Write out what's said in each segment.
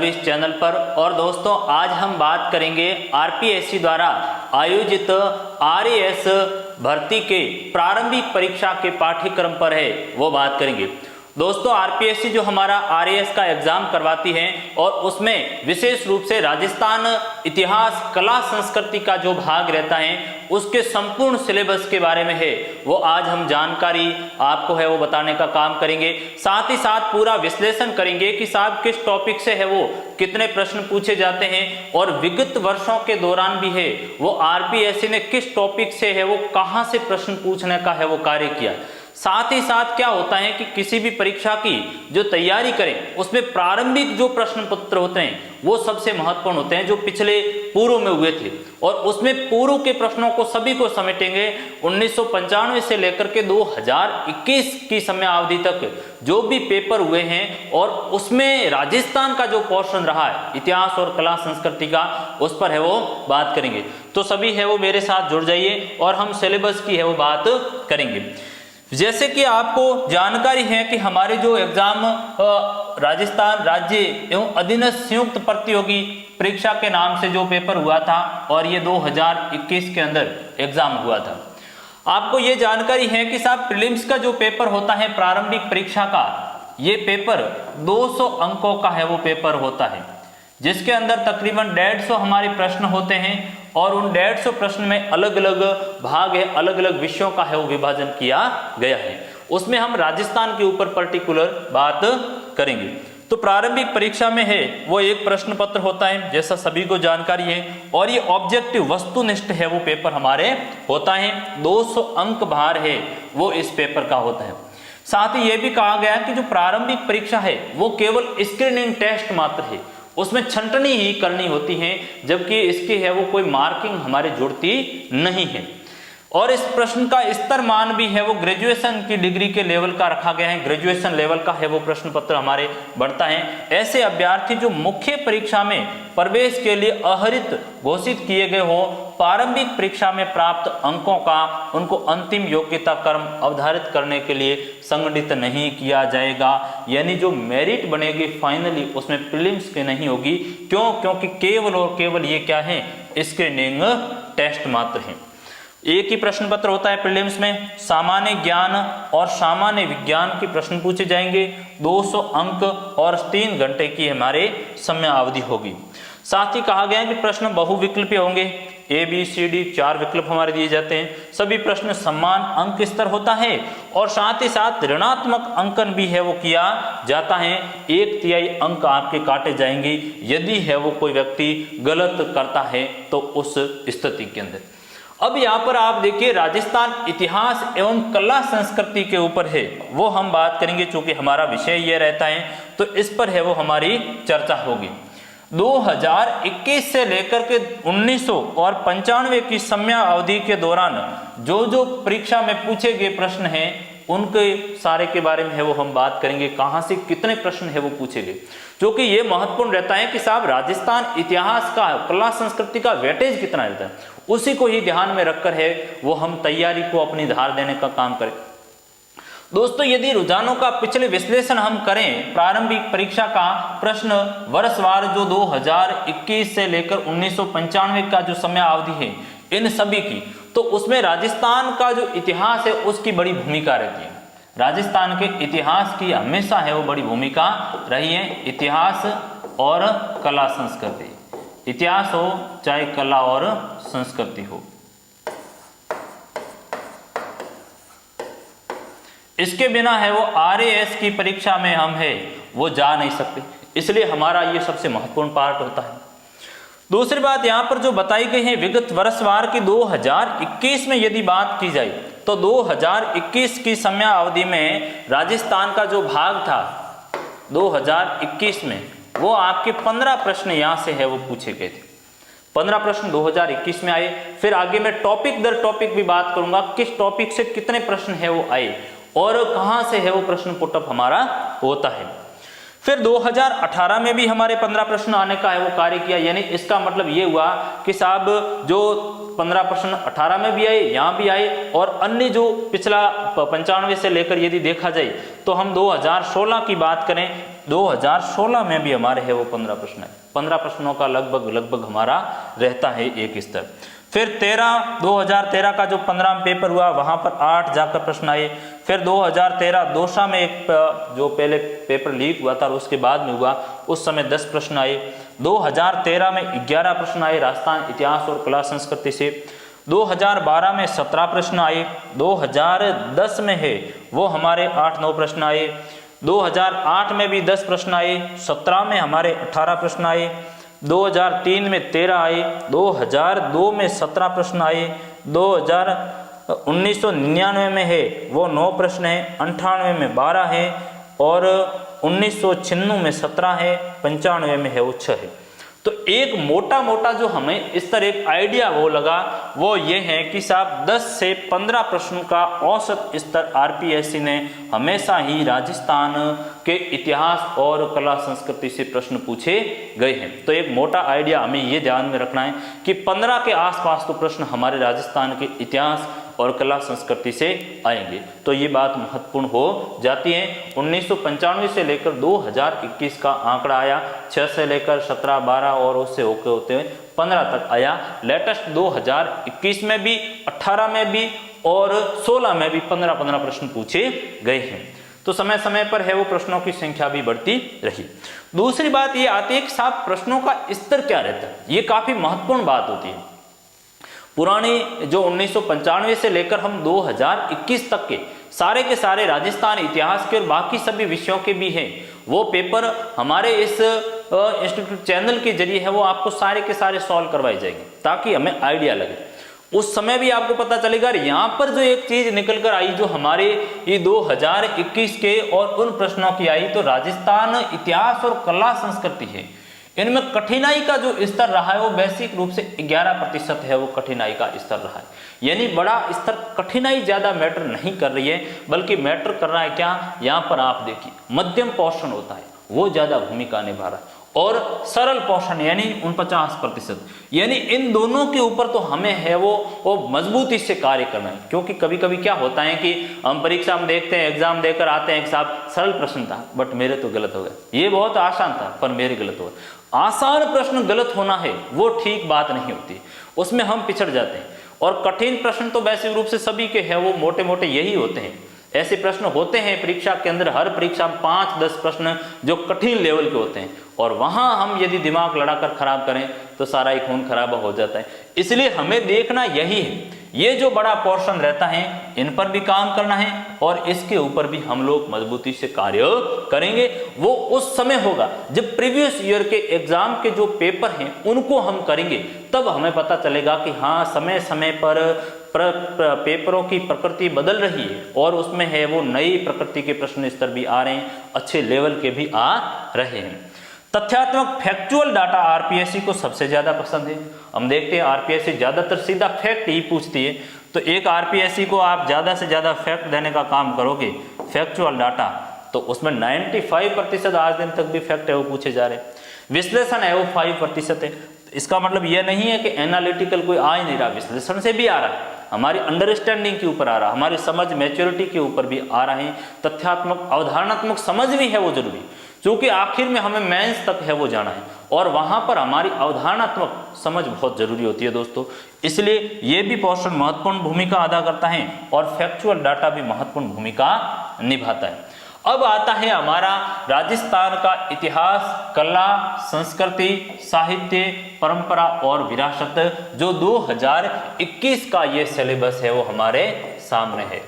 इस चैनल पर। और दोस्तों आज हम बात करेंगे आरपीएससी द्वारा आयोजित आरएएस भर्ती के प्रारंभिक परीक्षा के पाठ्यक्रम पर है वो बात करेंगे। दोस्तों आरपीएससी जो हमारा आरएएस का एग्जाम करवाती है और उसमें विशेष रूप से राजस्थान इतिहास कला संस्कृति का जो भाग रहता है उसके संपूर्ण सिलेबस के बारे में है वो आज हम जानकारी आपको है वो बताने का काम करेंगे। साथ ही साथ पूरा विश्लेषण करेंगे कि साहब किस टॉपिक से है वो कितने प्रश्न पूछे जाते हैं और विगत वर्षों के दौरान भी है वो आरपीएससी ने किस टॉपिक से है वो कहां से प्रश्न पूछने का है वो कार्य किया। साथ ही साथ क्या होता है कि किसी भी परीक्षा की जो तैयारी करें उसमें प्रारंभिक जो प्रश्न पत्र होते हैं वो सबसे महत्वपूर्ण होते हैं जो पिछले पूर्व में हुए थे और उसमें पूर्व के प्रश्नों को सभी को समेटेंगे। 1995 से लेकर के 2021 की समय अवधि तक जो भी पेपर हुए हैं और उसमें राजस्थान का जो पोर्शन रहा है इतिहास और कला संस्कृति का उस पर है वो बात करेंगे। तो सभी है वो मेरे साथ जुड़ जाइए और हम सिलेबस की है वो बात करेंगे। जैसे कि आपको जानकारी है कि हमारे जो एग्जाम राजस्थान राज्य एवं अधीनस्थ संयुक्त प्रतियोगी परीक्षा के नाम से जो पेपर हुआ था और ये 2021 के अंदर एग्जाम हुआ था। आपको ये जानकारी है कि साहब प्रीलिम्स का जो पेपर होता है प्रारंभिक परीक्षा का ये पेपर 200 अंकों का है वो पेपर होता है जिसके अंदर तकरीबन 150 हमारे प्रश्न होते हैं और उन 150 प्रश्न में अलग अलग भाग है अलग अलग विषयों का है वो विभाजन किया गया है। उसमें हम राजस्थान के ऊपर पर्टिकुलर बात करेंगे। तो प्रारंभिक परीक्षा में है वो एक प्रश्न पत्र होता है जैसा सभी को जानकारी है और ये ऑब्जेक्टिव वस्तुनिष्ठ है वो पेपर हमारे होता है। 200 अंक भार है वो इस पेपर का होता है। साथ ही ये भी कहा गया कि जो प्रारंभिक परीक्षा है वो केवल स्क्रीनिंग टेस्ट मात्र है, उसमें छंटनी ही करनी होती है जबकि इसकी है वो कोई मार्किंग हमारे जुड़ती नहीं है। और इस प्रश्न का स्तर मान भी है वो ग्रेजुएशन की डिग्री के लेवल का रखा गया है, ग्रेजुएशन लेवल का है वो प्रश्न पत्र हमारे बढ़ता है। ऐसे अभ्यर्थी जो मुख्य परीक्षा में प्रवेश के लिए अहरित घोषित किए गए हो प्रारंभिक परीक्षा में प्राप्त अंकों का उनको अंतिम योग्यता क्रम अवधारित करने के लिए संगठित नहीं किया जाएगा, यानी जो मेरिट बनेगी फाइनली उसमें प्रीलिम्स की नहीं होगी। क्यों? क्योंकि केवल और केवल ये क्या है स्क्रीनिंग टेस्ट मात्र है। एक ही प्रश्न पत्र होता है प्रीलिम्स में, सामान्य ज्ञान और सामान्य विज्ञान के प्रश्न पूछे जाएंगे, 200 अंक और 3 घंटे की हमारे समय अवधि होगी। साथ ही कहा गया है कि प्रश्न बहुविकल्पीय होंगे, ए बी सी डी 4 विकल्प हमारे दिए जाते हैं, सभी प्रश्न समान अंक स्तर होता है और साथ ही साथ ऋणात्मक अंकन भी है वो किया जाता है। 1/3 अंक आपके काटे जाएंगे यदि है वो कोई व्यक्ति गलत करता है तो उस स्थिति के अंदर। अब यहाँ पर आप देखिए राजस्थान इतिहास एवं कला संस्कृति के ऊपर है वो हम बात करेंगे चूंकि हमारा विषय ये रहता है तो इस पर है वो हमारी चर्चा होगी। 2021 से लेकर के 1995 की समय अवधि के दौरान जो जो परीक्षा में पूछे गए प्रश्न हैं उनके सारे के बारे में है वो हम बात करेंगे, कहां से कितने प्रश्न है वो पूछे गए, जो कि ये महत्वपूर्ण रहता है कि साहब राजस्थान इतिहास का कला संस्कृति का वेटेज कितना रहता है उसी को ही ध्यान में रखकर है वो हम तैयारी को अपनी धार देने का काम करें। दोस्तों यदि रुझानों का पिछले विश्लेषण हम करें प्रारंभिक परीक्षा का प्रश्न वर्षवार जो 2021 से लेकर 1995 का जो समय अवधि है इन सभी की, तो उसमें राजस्थान का जो इतिहास है उसकी बड़ी भूमिका रहती है। राजस्थान के इतिहास की हमेशा है वो बड़ी भूमिका रही है, इतिहास और कला संस्कृति, इतिहास हो चाहे कला और संस्कृति हो। इसके बिना है वो आरएएस की परीक्षा में हम है वो जा नहीं सकते, इसलिए हमारा ये सबसे महत्वपूर्ण पार्ट होता है। दूसरी बात यहाँ पर जो बताई गई है विगत वर्षवार की 2021 में यदि बात की जाए तो 2021 की समय अवधि में राजस्थान का जो भाग था 2021 में वो आपके 15 प्रश्न यहाँ से है वो पूछे गए थे। 15 प्रश्न 2021 में आए। फिर आगे मैं टॉपिक दर टॉपिक भी बात करूंगा किस टॉपिक से कितने प्रश्न है वो आए और कहां से है वो प्रश्न पुटअप हमारा होता है। फिर 2018 में भी हमारे 15 प्रश्न आने का है वो कार्य किया, यानी इसका मतलब ये हुआ कि साहब जो 15 प्रश्न 18 में भी आए, यहाँ भी आए और अन्य जो पिछला 95 से लेकर यदि देखा जाए तो हम 2016 की बात करें 2016 में भी हमारे है वो 15 प्रश्न है। 15 प्रश्नों का लगभग हमारा रहता है एक स्तर। फिर 2013 का जो 15 में पेपर हुआ वहां पर 8 जाकर प्रश्न आए। फिर 2013 दौसा में एक जो पहले पेपर लीक हुआ था और उसके बाद में हुआ, उस समय 10 प्रश्न आए। 2013 में 11 प्रश्न आए राजस्थान इतिहास और कला संस्कृति से। 2012 में 17 प्रश्न आए। 2010 में है वो हमारे 8-9 प्रश्न आए। 2008 में भी 10 प्रश्न आए। 17 में हमारे 18 प्रश्न आए। 2003 में 13 आए। 2002 में 17 प्रश्न आए। 1999 में है वो 9 प्रश्न है। 98 में 12 है और 1996 में 17 है। 95 में है वो 6 है। तो एक मोटा जो हमें इस तरह एक आइडिया वो लगा वो ये है कि साहब 10 से 15 प्रश्न का औसत स्तर आरपीएससी ने हमेशा ही राजस्थान के इतिहास और कला संस्कृति से प्रश्न पूछे गए हैं। तो एक मोटा आइडिया हमें ये ध्यान में रखना है कि 15 के आसपास तो प्रश्न हमारे राजस्थान के इतिहास और कला संस्कृति से आएंगे। तो ये बात महत्वपूर्ण हो जाती है। 1995 से लेकर 2021 का आंकड़ा आया, 6 से लेकर 17, 12 और उससे होते हुए 15 तक आया। लेटेस्ट 2021 में भी, 18 में भी और 16 में भी 15 प्रश्न पूछे गए हैं। तो समय समय पर है वो प्रश्नों की संख्या भी बढ़ती रही। दूसरी बात ये आती है कि साहब प्रश्नों का स्तर क्या रहता है, ये काफी महत्वपूर्ण बात होती है। पुरानी जो 1995 से लेकर हम 2021 तक के सारे राजस्थान इतिहास के और बाकी सभी विषयों के भी हैं, वो पेपर हमारे इस इंस्टीट्यूट चैनल के जरिए है वो आपको सारे के सारे सॉल्व करवाए जाएंगे ताकि हमें आइडिया लगे। उस समय भी आपको पता चलेगा। यहाँ पर जो एक चीज निकल कर आई जो हमारे ये 2021 के और उन प्रश्नों की आई, तो राजस्थान इतिहास और कला संस्कृति है, इनमें कठिनाई का जो स्तर रहा है वो बेसिक रूप से 11% है वो कठिनाई का स्तर रहा है। यानी बड़ा स्तर, कठिनाई ज्यादा मैटर नहीं कर रही है, बल्कि मैटर कर रहा है क्या, यहाँ पर आप देखिए मध्यम पोर्शन होता है वो ज्यादा भूमिका निभा रहा है और सरल पोर्शन यानी 49%, यानी इन दोनों के ऊपर तो हमें है वो मजबूती से कार्य करना है। क्योंकि कभी कभी क्या होता है कि हम परीक्षा में देखते हैं, एग्जाम देकर आते हैं कि साहब सरल प्रश्न था बट मेरे तो गलत हो गया, ये बहुत आसान था पर मेरे गलत हो गया। आसान प्रश्न गलत होना है वो ठीक बात नहीं होती, उसमें हम पिछड़ जाते हैं। और कठिन प्रश्न तो वैसे रूप से सभी के हैं वो मोटे यही होते हैं। ऐसे प्रश्न होते हैं परीक्षा के अंदर, हर परीक्षा में 5-10 प्रश्न जो कठिन लेवल के होते हैं, और वहां हम यदि दिमाग लड़ाकर खराब करें तो सारा ही खून खराबा हो जाता है। इसलिए हमें देखना यही है, ये जो बड़ा पोर्शन रहता है इन पर भी काम करना है और इसके ऊपर भी हम लोग मजबूती से कार्य करेंगे। वो उस समय होगा जब प्रीवियस ईयर के एग्जाम के जो पेपर हैं उनको हम करेंगे, तब हमें पता चलेगा कि हाँ समय समय पर पेपरों की प्रकृति बदल रही है और उसमें है वो नई प्रकृति के प्रश्न स्तर भी आ रहे हैं, अच्छे लेवल के भी आ रहे हैं। तथ्यात्मक फैक्चुअल डाटा आरपीएससी को सबसे ज्यादा पसंद है। हम देखते हैं आरपीएससी ज्यादातर सीधा फैक्ट ही पूछती है, तो एक आरपीएससी को आप ज्यादा से ज्यादा फैक्ट देने का काम करोगे, फैक्चुअल डाटा, तो उसमें 95% आज दिन तक भी फैक्ट है वो पूछे जा रहे हैं। विश्लेषण है वो 5% है। इसका मतलब यह नहीं है कि एनालिटिकल कोई आ ही नहीं रहा, विश्लेषण से भी आ रहा है, हमारी अंडरस्टैंडिंग के ऊपर आ रहा है, हमारी समझ मैच्योरिटी के ऊपर भी आ रहा है। तथ्यात्मक अवधारणात्मक समझ भी है वो जरूरी, क्योंकि आखिर में हमें मेंस तक है वो जाना है और वहां पर हमारी अवधारणात्मक समझ बहुत जरूरी होती है दोस्तों। इसलिए ये भी पोर्शन महत्वपूर्ण भूमिका अदा करता है और फैक्चुअल डाटा भी महत्वपूर्ण भूमिका निभाता है। अब आता है हमारा राजस्थान का इतिहास, कला, संस्कृति, साहित्य, परंपरा और विरासत, जो 2021 का ये सिलेबस है वो हमारे सामने है।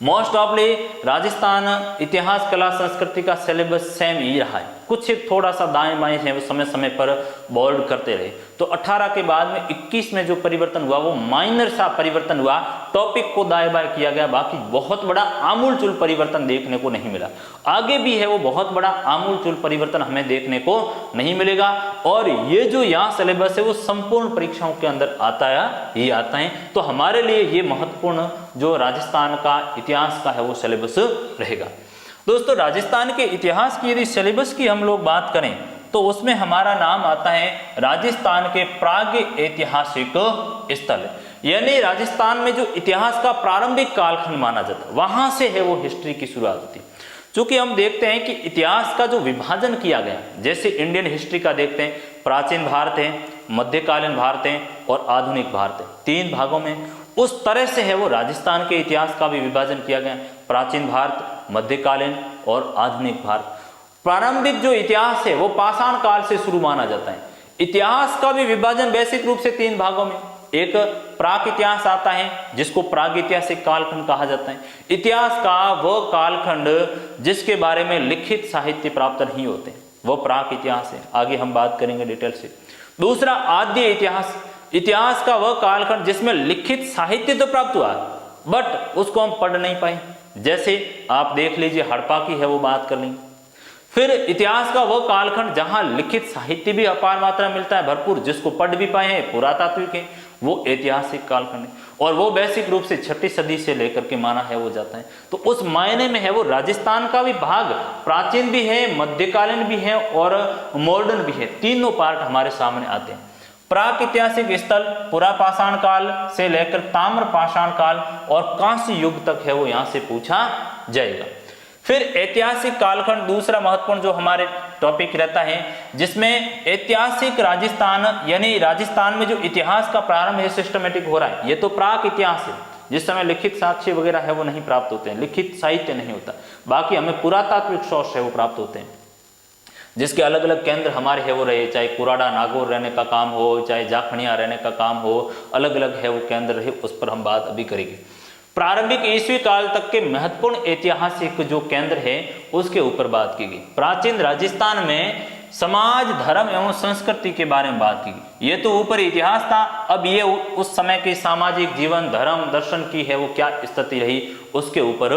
मोस्ट ऑफली राजस्थान इतिहास, कला, संस्कृति का सिलेबस सेम ही रहा है, कुछ थोड़ा सा दाएं बाएं है वो समय समय पर बोल्ड करते रहे। तो 18 के बाद में 21 में जो परिवर्तन हुआ वो माइनर सा परिवर्तन हुआ, टॉपिक को दाएं बाएं किया गया, बाकी बहुत बड़ा आमूलचूल परिवर्तन देखने को नहीं मिला। आगे भी है वो बहुत बड़ा आमूलचूल परिवर्तन हमें देखने को नहीं मिलेगा। और ये जो यहाँ सिलेबस है वो संपूर्ण परीक्षाओं के अंदर आता है। तो हमारे लिए ये महत्वपूर्ण जो राजस्थान का इतिहास का है वो सिलेबस रहेगा। दोस्तों राजस्थान के इतिहास की यदि सिलेबस की हम लोग बात करें तो उसमें हमारा नाम आता है राजस्थान के प्राग ऐतिहासिक स्थल, यानी राजस्थान में जो इतिहास का प्रारंभिक कालखंड माना जाता है वहां से है वो हिस्ट्री की शुरुआत होती है। चूंकि हम देखते हैं कि इतिहास का जो विभाजन किया गया, जैसे इंडियन हिस्ट्री का देखते हैं, प्राचीन भारत है, मध्यकालीन भारत है और आधुनिक भारत है, 3 भागों में। उस तरह से है वो राजस्थान के इतिहास का भी विभाजन किया गया, प्राचीन भारत, मध्यकालीन और आधुनिक भारत। प्रारंभिक जो इतिहास है वो पाषाण काल से शुरू माना जाता है। इतिहास का भी विभाजन वैश्विक रूप से 3 भागों में, एक प्राक इतिहास आता है जिसको प्रागैतिहासिक कालखंड कहा जाता है। इतिहास का वो कालखंड जिसके बारे में लिखित साहित्य प्राप्त नहीं होते, वो प्राक इतिहास है, आगे हम बात करेंगे डिटेल से। दूसरा आद्य इतिहास, इतिहास का वह कालखंड जिसमें लिखित साहित्य तो प्राप्त हुआ बट उसको हम पढ़ नहीं पाए, जैसे आप देख लीजिए हड़प्पा की है वो बात कर लेंगे। फिर इतिहास का वो कालखंड जहां लिखित साहित्य भी अपार मात्रा मिलता है भरपूर, जिसको पढ़ भी पाए हैं, पुरातात्विक है, वो ऐतिहासिक कालखंड है और वो वैश्विक रूप से 6ठी सदी से लेकर के माना है वो जाता है। तो उस मायने में है वो राजस्थान का भी भाग प्राचीन भी है, मध्यकालीन भी है और मॉडर्न भी है, तीनों पार्ट हमारे सामने आते हैं। प्राक ऐतिहासिक स्थल पुरा पाषाण काल से लेकर ताम्र पाषाण काल और कांस्य युग तक है वो यहां से पूछा जाएगा। फिर ऐतिहासिक कालखंड दूसरा महत्वपूर्ण जो हमारे टॉपिक रहता है, जिसमें ऐतिहासिक राजस्थान यानी राजस्थान में जो इतिहास का प्रारंभ है सिस्टमेटिक हो रहा है। ये तो प्राक इतिहास है जिस समय लिखित साक्ष्य वगैरह है वो नहीं प्राप्त होते हैं, लिखित साहित्य नहीं होता, बाकी हमें पुरातात्विक सोर्स है वो प्राप्त होते हैं, जिसके अलग अलग केंद्र हमारे है वो रहे, चाहे कुराड़ा नागौर रहने का काम हो, चाहे जाखनिया रहने का काम हो, अलग अलग है वो केंद्र रहे, उस पर हम बात अभी करेंगे। प्रारंभिक ईस्वी काल तक के महत्वपूर्ण ऐतिहासिक जो केंद्र है उसके ऊपर बात की गई। प्राचीन राजस्थान में समाज, धर्म एवं संस्कृति के बारे में बात की गई। ये तो ऊपर इतिहास था, अब ये उस समय के सामाजिक जीवन, धर्म, दर्शन की है वो क्या स्थिति रही उसके ऊपर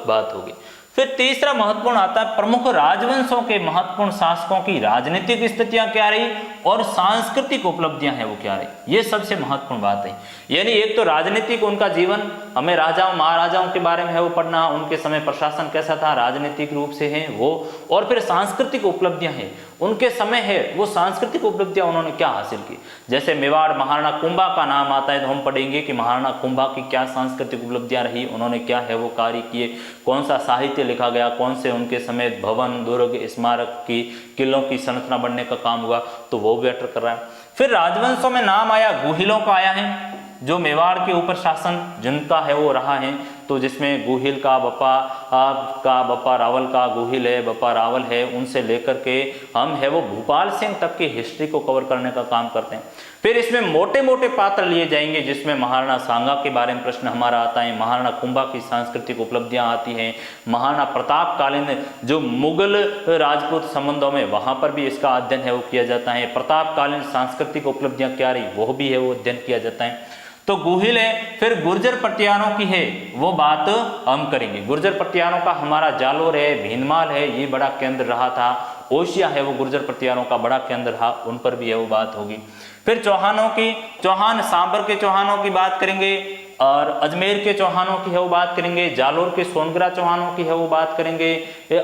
बात होगी। फिर तीसरा महत्वपूर्ण आता है प्रमुख राजवंशों के महत्वपूर्ण शासकों की राजनीतिक स्थितियां क्या रही और सांस्कृतिक उपलब्धियां हैं वो क्या रही, ये सबसे महत्वपूर्ण बात है। यानी एक तो राजनीतिक उनका जीवन, हमें राजाओं महाराजाओं के बारे में है वो पढ़ना, उनके समय प्रशासन कैसा था राजनीतिक रूप से है वो, और फिर सांस्कृतिक उपलब्धियां हैं उनके समय है वो सांस्कृतिक उपलब्धियां उन्होंने क्या हासिल की। जैसे मेवाड़ महाराणा कुंभा का नाम आता है तो हम पढ़ेंगे कि महाराणा कुंभा की क्या सांस्कृतिक उपलब्धियां रही, उन्होंने क्या है वो कार्य किए, कौन सा साहित्य लिखा गया, कौन से उनके समय भवन, दुर्ग, स्मारक की, किलों की संरचना बनने का काम हुआ, तो वो मैटर कर रहा है। फिर राजवंशों में नाम आया, गुहिलों का आया है, जो मेवाड़ के ऊपर शासन जिनका है वो रहा है, तो जिसमें गुहिल का बप्पा रावल का गुहिल है, बप्पा रावल है, उनसे लेकर के हम है वो भूपाल सिंह तक की हिस्ट्री को कवर करने का काम करते हैं। फिर इसमें मोटे मोटे पात्र लिए जाएंगे, जिसमें महाराणा सांगा के बारे में प्रश्न हमारा आता है, महाराणा कुंभा की सांस्कृतिक उपलब्धियां आती हैं, महाराणा प्रतापकालीन जो मुगल राजपूत संबंधों में वहां पर भी इसका अध्ययन है वो किया जाता है, प्रतापकालीन सांस्कृतिक उपलब्धियां क्या रही वो भी है वो अध्ययन किया जाता है। तो गुहिल है। फिर गुर्जर पटियारों की है वो बात हम करेंगे, गुर्जर पटियारों का हमारा जालोर है, भीनमाल है, ये बड़ा केंद्र रहा था, ओशिया है वो गुर्जर पटियारों का बड़ा केंद्र रहा, उन पर भी है वो बात होगी। फिर चौहानों की, चौहान सांबर के चौहानों की बात करेंगे और अजमेर के चौहानों की है वो बात करेंगे, जालोर के सोनगरा चौहानों की है वो बात करेंगे,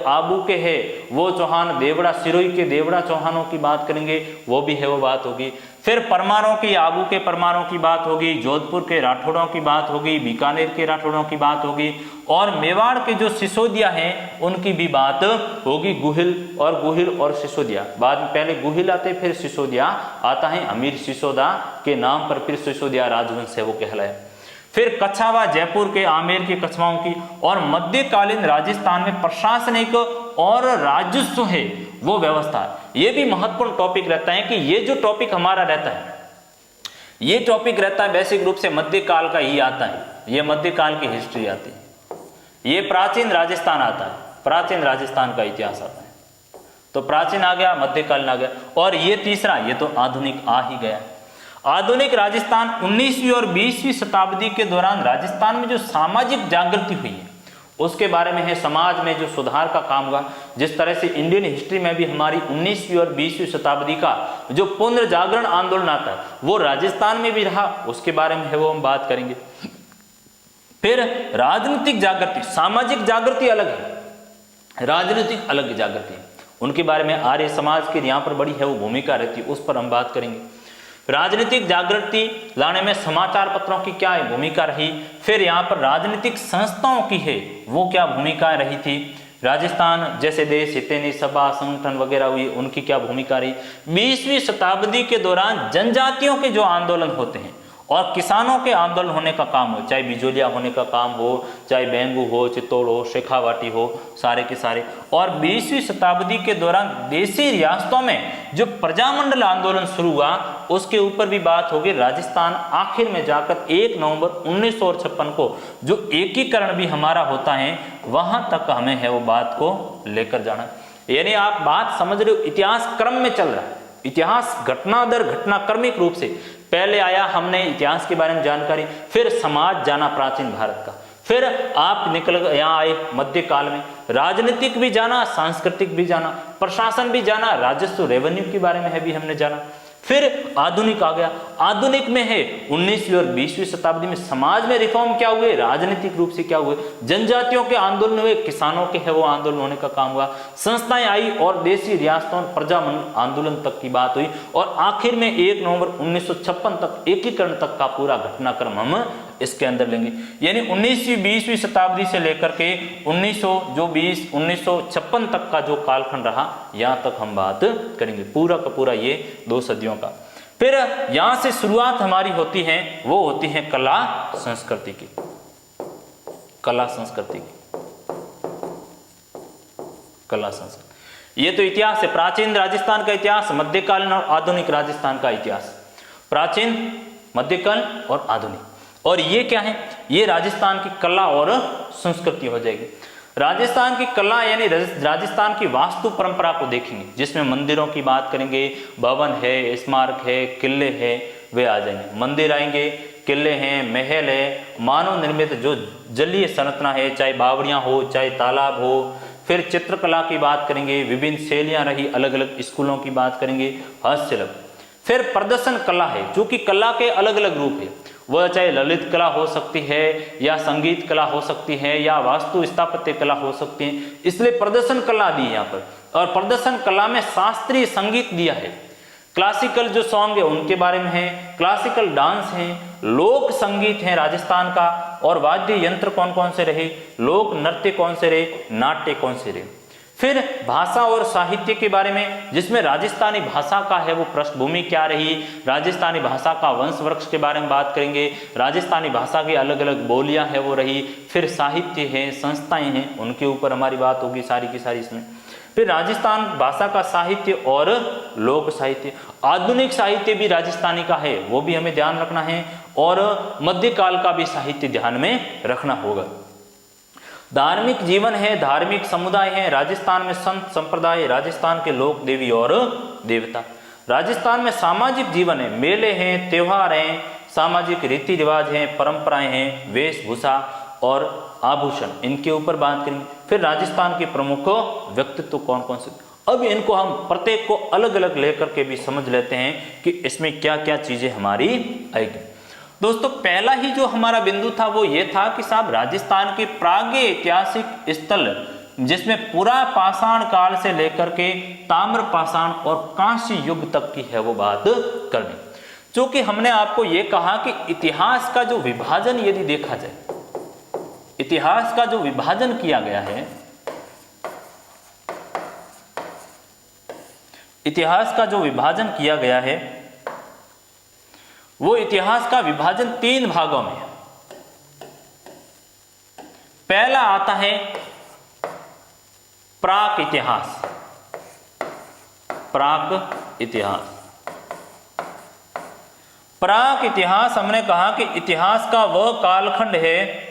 आबू के है वो चौहान, देवड़ा सिरोही के देवड़ा चौहानों की बात करेंगे, वो भी है वो बात होगी। फिर परमारों की, आबू के परमारों की बात होगी, जोधपुर के राठौड़ों की बात होगी, बीकानेर के राठौड़ों की बात होगी और मेवाड़ के जो सिसोदिया हैं उनकी भी बात होगी। गुहिल और सिसोदिया, बाद में पहले गुहिल आते फिर सिसोदिया आता है, अमीर सिसोदा के नाम पर फिर सिसोदिया राजवंश है वो कहलाया। फिर कछावा, जयपुर के आमेर के कछवाओं की, और मध्यकालीन राजस्थान में प्रशासनिक और राजस्व है वो व्यवस्था, ये भी महत्वपूर्ण टॉपिक रहता है कि ये जो टॉपिक हमारा रहता है, ये टॉपिक रहता है बेसिक रूप से मध्यकाल का ही आता है, ये मध्यकाल की हिस्ट्री आती है, ये प्राचीन राजस्थान आता है, प्राचीन राजस्थान का इतिहास आता है। तो प्राचीन आ गया, मध्यकालीन आ गया, और ये तीसरा, ये तो आधुनिक आ ही गया। आधुनिक राजस्थान 19वीं और 20वीं शताब्दी के दौरान राजस्थान में जो सामाजिक जागृति हुई है उसके बारे में है, समाज में जो सुधार का काम हुआ, जिस तरह से इंडियन हिस्ट्री में भी हमारी 19वीं और 20वीं शताब्दी का जो पुनर्जागरण आंदोलन आता है वो राजस्थान में भी रहा, उसके बारे में है वो हम बात करेंगे। फिर राजनीतिक जागृति, सामाजिक जागृति अलग है, राजनीतिक अलग जागृति है, उनके बारे में आर्य समाज की यहाँ पर बड़ी है वो भूमिका रहती है, उस पर हम बात करेंगे। राजनीतिक जागृति लाने में समाचार पत्रों की क्या भूमिका रही, फिर यहाँ पर राजनीतिक संस्थाओं की है वो क्या भूमिका रही थी, राजस्थान जैसे देश इतनी सभा संगठन वगैरह हुई, उनकी क्या भूमिका रही। 20वीं शताब्दी के दौरान जनजातियों के जो आंदोलन होते हैं और किसानों के आंदोलन होने का काम हो, चाहे बिजोलिया होने का काम हो, चाहे बेंगू हो, चित्तौड़ हो, शेखावाटी हो, सारे के सारे। और 20वीं शताब्दी के दौरान देशी रियासतों में जो प्रजामंडल आंदोलन शुरू हुआ, उसके ऊपर भी बात होगी। राजस्थान आखिर में जाकर 1 नवंबर 1956 को जो एकीकरण भी हमारा होता है, वहां तक हमें है वो बात को लेकर जाना। यानी आप बात समझ रहे हो, इतिहास क्रम में चल रहा है। इतिहास घटना दर घटना क्रमिक रूप से, पहले आया हमने इतिहास के बारे में जानकारी, फिर समाज जाना प्राचीन भारत का, फिर आप निकल यहाँ आए मध्यकाल में, राजनीतिक भी जाना, सांस्कृतिक भी जाना, प्रशासन भी जाना, राजस्व रेवेन्यू के बारे में है भी हमने जाना, फिर आधुनिक आ गया। आधुनिक में है 19वीं और 20वीं शताब्दी में समाज में रिफॉर्म क्या हुए, राजनीतिक रूप से क्या हुए, जनजातियों के आंदोलन हुए, किसानों के है वो आंदोलन होने का काम हुआ, संस्थाएं आई और देशी रियासतों प्रजा आंदोलन तक की बात हुई, और आखिर में 1 नवंबर 1956 तक एकीकरण तक का पूरा घटनाक्रम हम इसके अंदर लेंगे। यानी 19वीं 20वीं शताब्दी से लेकर के 1956 तक का जो कालखंड रहा, यहां तक हम बात करेंगे, पूरा का पूरा ये 2 सदियों का। फिर यहां से शुरुआत हमारी होती है, वो होती है कला संस्कृति की। कला संस्कृति की, कला संस्कृति, ये तो इतिहास है, प्राचीन राजस्थान का इतिहास, मध्यकालीन और आधुनिक राजस्थान का इतिहास, प्राचीन, मध्यकालीन और आधुनिक। और ये क्या है, ये राजस्थान की कला और संस्कृति हो जाएगी। राजस्थान की कला यानी राजस्थान की वास्तु परंपरा को देखेंगे, जिसमें मंदिरों की बात करेंगे, भवन है, स्मारक है, किले हैं, वे आ जाएंगे। मंदिर आएंगे, किले हैं, महल है, मानव निर्मित जो जलीय संरचना है, चाहे बावड़ियां हो, चाहे तालाब हो। फिर चित्रकला की बात करेंगे, विभिन्न शैलियां रही, अलग अलग स्कूलों की बात करेंगे, हस्तशिल्प। फिर प्रदर्शन कला है, जो कि कला के अलग अलग रूप है, वह चाहे ललित कला हो सकती है, या संगीत कला हो सकती है, या वास्तु स्थापत्य कला हो सकती है, इसलिए प्रदर्शन कला दी है यहाँ पर। और प्रदर्शन कला में शास्त्रीय संगीत दिया है, क्लासिकल जो सॉन्ग है उनके बारे में है, क्लासिकल डांस है, लोक संगीत है राजस्थान का, और वाद्य यंत्र कौन कौन से रहे, लोक नृत्य कौन से रहे, नाट्य कौन से रहे। फिर भाषा और साहित्य के बारे में, जिसमें राजस्थानी भाषा का है वो पृष्ठभूमि क्या रही, राजस्थानी भाषा का वंश वृक्ष के बारे में बात करेंगे, राजस्थानी भाषा की अलग अलग बोलियां है वो रही। फिर साहित्य है, संस्थाएं हैं, उनके ऊपर हमारी बात होगी सारी की सारी इसमें। फिर राजस्थान भाषा का साहित्य और लोक साहित्य, आधुनिक साहित्य भी राजस्थानी का है, वो भी हमें ध्यान रखना है, और मध्यकाल का भी साहित्य ध्यान में रखना होगा। धार्मिक जीवन है, धार्मिक समुदाय है राजस्थान में, संत संप्रदाय, राजस्थान के लोक देवी और देवता। राजस्थान में सामाजिक जीवन है, मेले हैं, त्योहार हैं, सामाजिक रीति रिवाज हैं, परंपराएं हैं, वेशभूषा और आभूषण, इनके ऊपर बात करेंगे। फिर राजस्थान के प्रमुख व्यक्तित्व कौन कौन से, अब इनको हम प्रत्येक को अलग अलग लेकर के भी समझ लेते हैं कि इसमें क्या क्या चीजें हमारी आएगी। दोस्तों, पहला ही जो हमारा बिंदु था वो ये था कि साहब राजस्थान के प्राग्ञ ऐतिहासिक स्थल, जिसमें पूरा पाषाण काल से लेकर के ताम्र पाषाण और कांस्य युग तक की है वो बात करनी। क्योंकि हमने आपको ये कहा कि इतिहास का जो विभाजन यदि देखा जाए, इतिहास का जो विभाजन किया गया है, इतिहास का जो विभाजन किया गया है, वो इतिहास का विभाजन 3 भागों में है। पहला आता है प्राक इतिहास, प्राक इतिहास। प्राक इतिहास हमने कहा कि इतिहास का वह कालखंड है,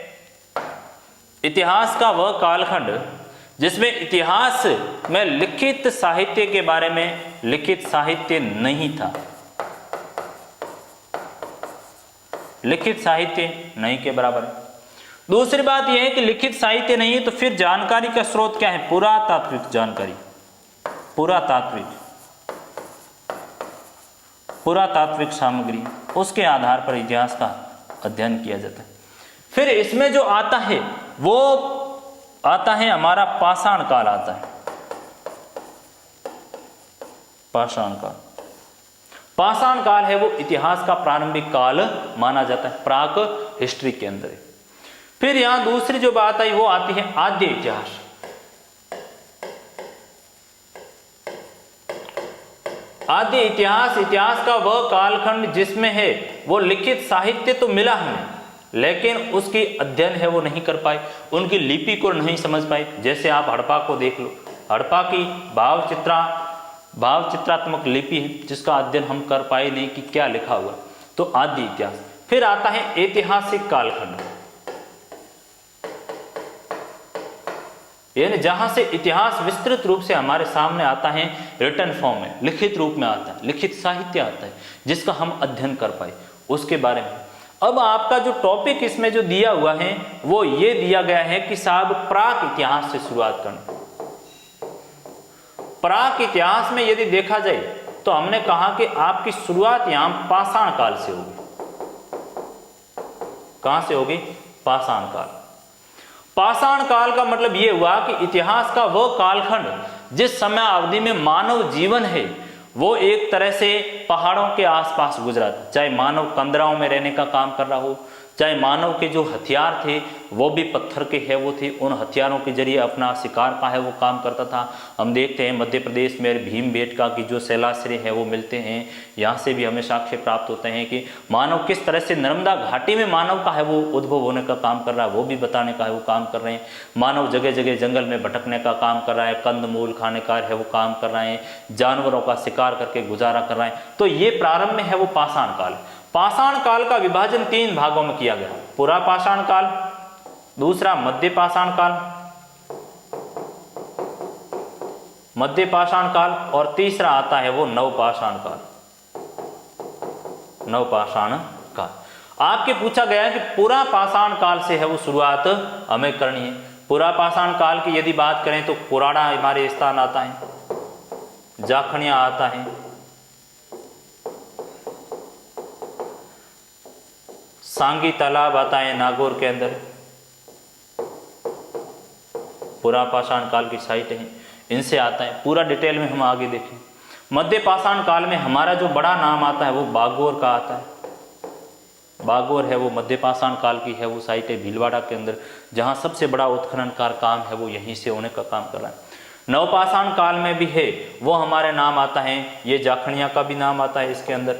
इतिहास का वह कालखंड जिसमें इतिहास में लिखित साहित्य के बारे में, लिखित साहित्य नहीं था, लिखित साहित्य नहीं के बराबर है। दूसरी बात यह है कि लिखित साहित्य नहीं है तो फिर जानकारी का स्रोत क्या है, पुरातात्विक जानकारी, पुरातात्विक सामग्री, उसके आधार पर इतिहास का अध्ययन किया जाता है। फिर इसमें जो आता है वो आता है हमारा पाषाण काल आता है, पाषाण काल। पाषाण काल है वो इतिहास का प्रारंभिक काल माना जाता है, प्राक हिस्ट्री के अंदर। फिर यहां दूसरी जो बात आई वो आती है आद्य इतिहास। आदि इतिहास, इतिहास का वह कालखंड जिसमें है वो लिखित साहित्य तो मिला हमें, लेकिन उसकी अध्ययन है वो नहीं कर पाए, उनकी लिपि को नहीं समझ पाए। जैसे आप हड़प्पा को देख लो, हड़प्पा की भावचित्रात्मक लिपि है जिसका अध्ययन हम कर पाए नहीं कि क्या लिखा हुआ। तो आदि इतिहास। फिर आता है ऐतिहासिक कालखंड, यानी जहां से इतिहास विस्तृत रूप से हमारे सामने आता है, रिटन फॉर्म में, लिखित रूप में आता है, लिखित साहित्य आता है जिसका हम अध्ययन कर पाए, उसके बारे में। अब आपका जो टॉपिक इसमें जो दिया हुआ है वो ये दिया गया है कि साहब प्राक इतिहास से शुरुआत करना। प्राक इतिहास में यदि देखा जाए तो हमने कहा कि आपकी शुरुआत यहां पाषाण काल से होगी। कहां से होगी? पाषाण काल। पाषाण काल का मतलब यह हुआ कि इतिहास का वह कालखंड जिस समय अवधि में मानव जीवन है वो एक तरह से पहाड़ों के आसपास गुजरा था। चाहे मानव कंदराओं में रहने का काम कर रहा हो, चाहे मानव के जो हथियार थे वो भी पत्थर के है वो थे, उन हथियारों के जरिए अपना शिकार का है वो काम करता था। हम देखते हैं मध्य प्रदेश में भीमबेटका की जो शैलाश्रय है वो मिलते हैं, यहाँ से भी हमें साक्ष्य प्राप्त होते हैं कि मानव किस तरह से नर्मदा घाटी में मानव का है वो उद्भव होने का काम कर रहा है, वो भी बताने का है वो काम कर रहे हैं। मानव जगह जगह जंगल में भटकने का काम कर रहा है, कंदमूल खाने का है वो काम कर रहे हैं, जानवरों का शिकार करके गुजारा कर रहे हैं। तो ये प्रारंभ में है वो पाषाण काल। पाषाण काल का विभाजन 3 भागों में किया गया, पुरा पाषाण काल, दूसरा मध्य पाषाण काल, मध्य पाषाण काल, और तीसरा आता है वो नवपाषाण काल। नवपाषाण काल आपके पूछा गया है कि पुरा पाषाण काल से है वो शुरुआत हमें करनी है। पुरा पाषाण काल की यदि बात करें तो पुराड़ा हमारे स्थान आता है, जाखनिया आता है, सांगी तालाब आता है नागौर के अंदर, पुरा पाषाण काल की साइट है, इनसे आता है। पूरा डिटेल में हम आगे देखें। मध्य पाषाण काल में हमारा जो बड़ा नाम आता है वो बागौर का आता है। बागौर है वो मध्य पाषाण काल की है वो साइट है भीलवाड़ा के अंदर, जहाँ सबसे बड़ा उत्खनन का काम है वो यहीं से होने का काम कर रहा है। नवपाषाण काल में भी है वो हमारे नाम आता है, ये जाखनिया का भी नाम आता है इसके अंदर।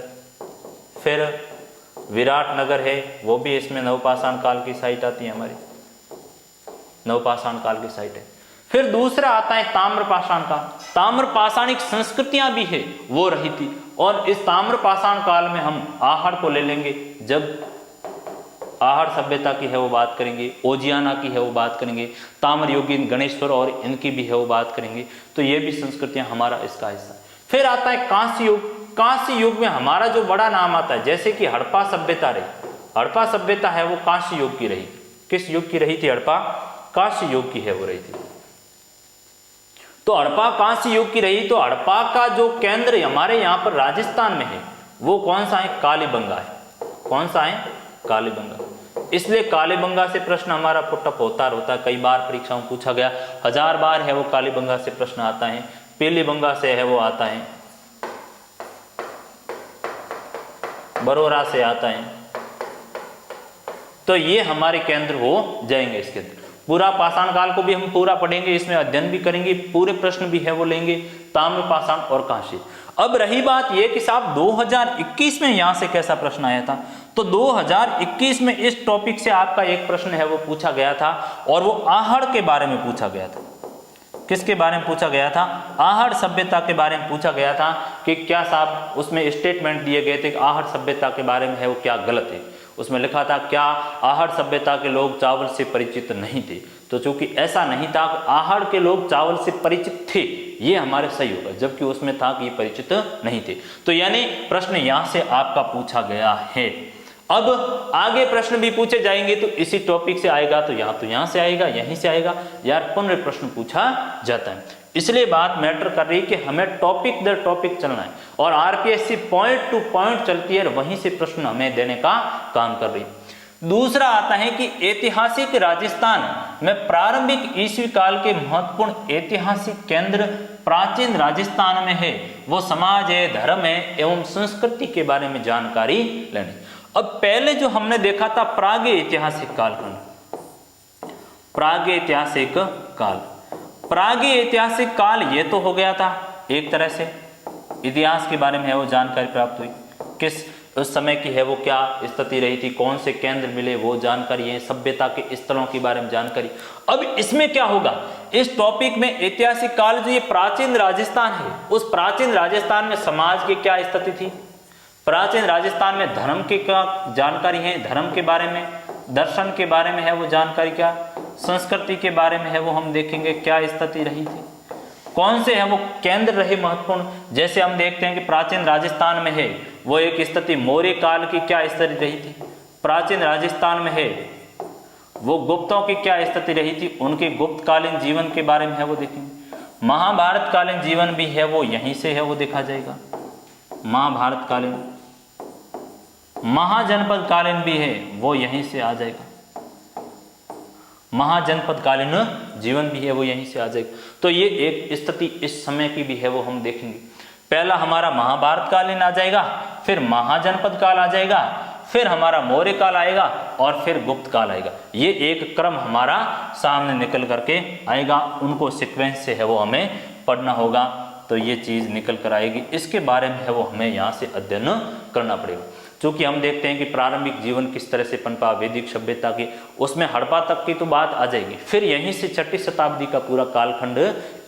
फिर विराटनगर है वो भी इसमें नवपाषाण काल की साइट आती है हमारी, नवपाषाण काल की साइट है। फिर दूसरा आता है ताम्रपाषाण काल। ताम्रपाषाणिक संस्कृतियां भी है वो रही थी, और इस ताम्रपाषाण काल में हम आहड़ को ले लेंगे, जब आहड़ सभ्यता की है वो बात करेंगे, ओजियाना की है वो बात करेंगे, ताम्र योगीन गणेश्वर और इनकी भी है वो बात करेंगे। तो ये भी संस्कृतियां हमारा इसका हिस्सा है। फिर आता है कांस्य युग। कांस्य युग में हमारा जो बड़ा नाम आता है, जैसे कि हड़प्पा सभ्यता रही, हड़प्पा सभ्यता है वो कांस्य युग की रही। किस युग की रही थी? हड़प्पा कांस्य युग की है वो रही थी। तो हड़प्पा कांस्य युग की रही, तो हड़प्पा का जो केंद्र हमारे यहाँ पर राजस्थान में है वो कौन सा है? कालीबंगा है। कौन सा है? कालीबंगा। इसलिए कालीबंगा से प्रश्न हमारा पुटअप होता है, कई बार परीक्षाओं में पूछा गया, 1000 बार है वो कालीबंगा से प्रश्न आता है। पीलीबंगा से है वो आता है, बरोरा से आता है। तो ये हमारे केंद्र हो जाएंगे इसके अंदर। पूरा पाषाण काल को भी हम पूरा पढ़ेंगे, इसमें अध्ययन भी करेंगे, पूरे प्रश्न भी है वो लेंगे, ताम्रपाषाण और कांस्य। अब रही बात ये कि साहब 2021 में यहां से कैसा प्रश्न आया था, तो 2021 में इस टॉपिक से आपका एक प्रश्न है वो पूछा गया था, और वो आहड़ के बारे में पूछा गया था। किसके बारे में पूछा गया था? आहड़ सभ्यता के बारे में पूछा गया था कि क्या साहब उसमें स्टेटमेंट दिए गए थे कि आहड़ सभ्यता के बारे में है वो क्या गलत है। उसमें लिखा था क्या आहड़ सभ्यता के लोग चावल से परिचित नहीं थे, तो चूंकि ऐसा नहीं था, आहड़ के लोग चावल से परिचित थे, ये हमारे सही होगा, जबकि उसमें था कि ये परिचित नहीं थे। तो यानी प्रश्न यहां से आपका पूछा गया है। अब आगे प्रश्न भी पूछे जाएंगे तो इसी टॉपिक से आएगा, तो यहाँ से आएगा, यहीं से आएगा, यार पुनः प्रश्न पूछा जाता है। इसलिए बात मैटर कर रही है कि हमें टॉपिक दर टॉपिक चलना है, और आरपीएससी पॉइंट टू पॉइंट चलती है, वहीं से प्रश्न हमें देने का काम कर रही है। दूसरा आता है कि ऐतिहासिक राजस्थान में प्रारंभिक ईस्वी काल के महत्वपूर्ण ऐतिहासिक केंद्र प्राचीन राजस्थान में है, वो समाज है, धर्म है एवं संस्कृति के बारे में जानकारी लेनी। अब पहले जो हमने देखा था प्रागैतिहासिक ऐतिहासिक कालखंड, प्रागैतिहासिक काल, प्रागैतिहासिक काल ये तो हो गया था एक तरह से, इतिहास के बारे में है वो जानकारी प्राप्त हुई, किस उस समय की है वो क्या स्थिति रही थी, कौन से केंद्र मिले वो जानकारी है, सभ्यता के स्थलों के बारे में जानकारी। अब इसमें क्या होगा, इस टॉपिक में ऐतिहासिक काल जो ये प्राचीन राजस्थान है, उस प्राचीन राजस्थान में समाज की क्या स्थिति थी, प्राचीन राजस्थान में धर्म की क्या जानकारी है, धर्म के बारे में, दर्शन के बारे में है वो जानकारी, क्या संस्कृति के बारे में है वो हम देखेंगे क्या स्थिति रही थी, कौन से है वो केंद्र रहे महत्वपूर्ण। जैसे हम देखते हैं कि प्राचीन राजस्थान में है वो एक स्थिति मौर्य काल की क्या स्थिति रही थी, प्राचीन राजस्थान में है वो गुप्तों की क्या स्थिति रही थी, उनके गुप्तकालीन जीवन के बारे में है वो देखेंगे। महाभारत कालीन जीवन भी है वो यहीं से है वो देखा जाएगा, महाभारत कालीन, महाजनपद कालीन भी है वो यहीं से आ जाएगा, महाजनपद कालीन जीवन भी है वो यहीं से आ जाएगा। तो ये एक स्थिति इस समय की भी है वो हम देखेंगे। पहला हमारा महाभारत कालीन आ जाएगा, फिर महाजनपद काल आ जाएगा, फिर हमारा मौर्य काल आएगा और फिर गुप्त काल आएगा। ये एक क्रम हमारा सामने निकल करके आएगा, उनको सीक्वेंस से है वो हमें पढ़ना होगा, तो ये चीज निकल कर आएगी। इसके बारे में है वो हमें यहाँ से अध्ययन करना पड़ेगा। क्योंकि हम देखते हैं कि प्रारंभिक जीवन किस तरह से पनपा, वैदिक सभ्यता की, उसमें हड़प्पा तक की तो बात आ जाएगी, फिर यहीं से 6ठी शताब्दी का पूरा कालखंड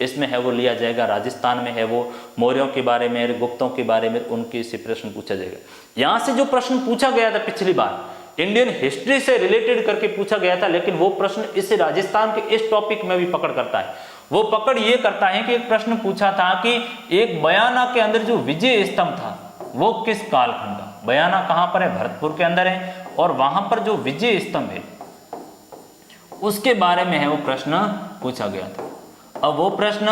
इसमें है वो लिया जाएगा। राजस्थान में है वो मौर्यों के बारे में, गुप्तों के बारे में उनके से प्रश्न पूछा जाएगा। यहाँ से जो प्रश्न पूछा गया था पिछली बार इंडियन हिस्ट्री से रिलेटेड करके पूछा गया था, लेकिन वो प्रश्न इस राजस्थान के इस टॉपिक में भी पकड़ करता है। वो पकड़ ये करता है कि एक प्रश्न पूछा था कि एक बयाना के अंदर जो विजय स्तंभ था वो किस कालखंड का, बयाना कहां पर है, भरतपुर के अंदर है, और वहां पर जो विजय स्तंभ है उसके बारे में है वो प्रश्न पूछा गया था। अब वो प्रश्न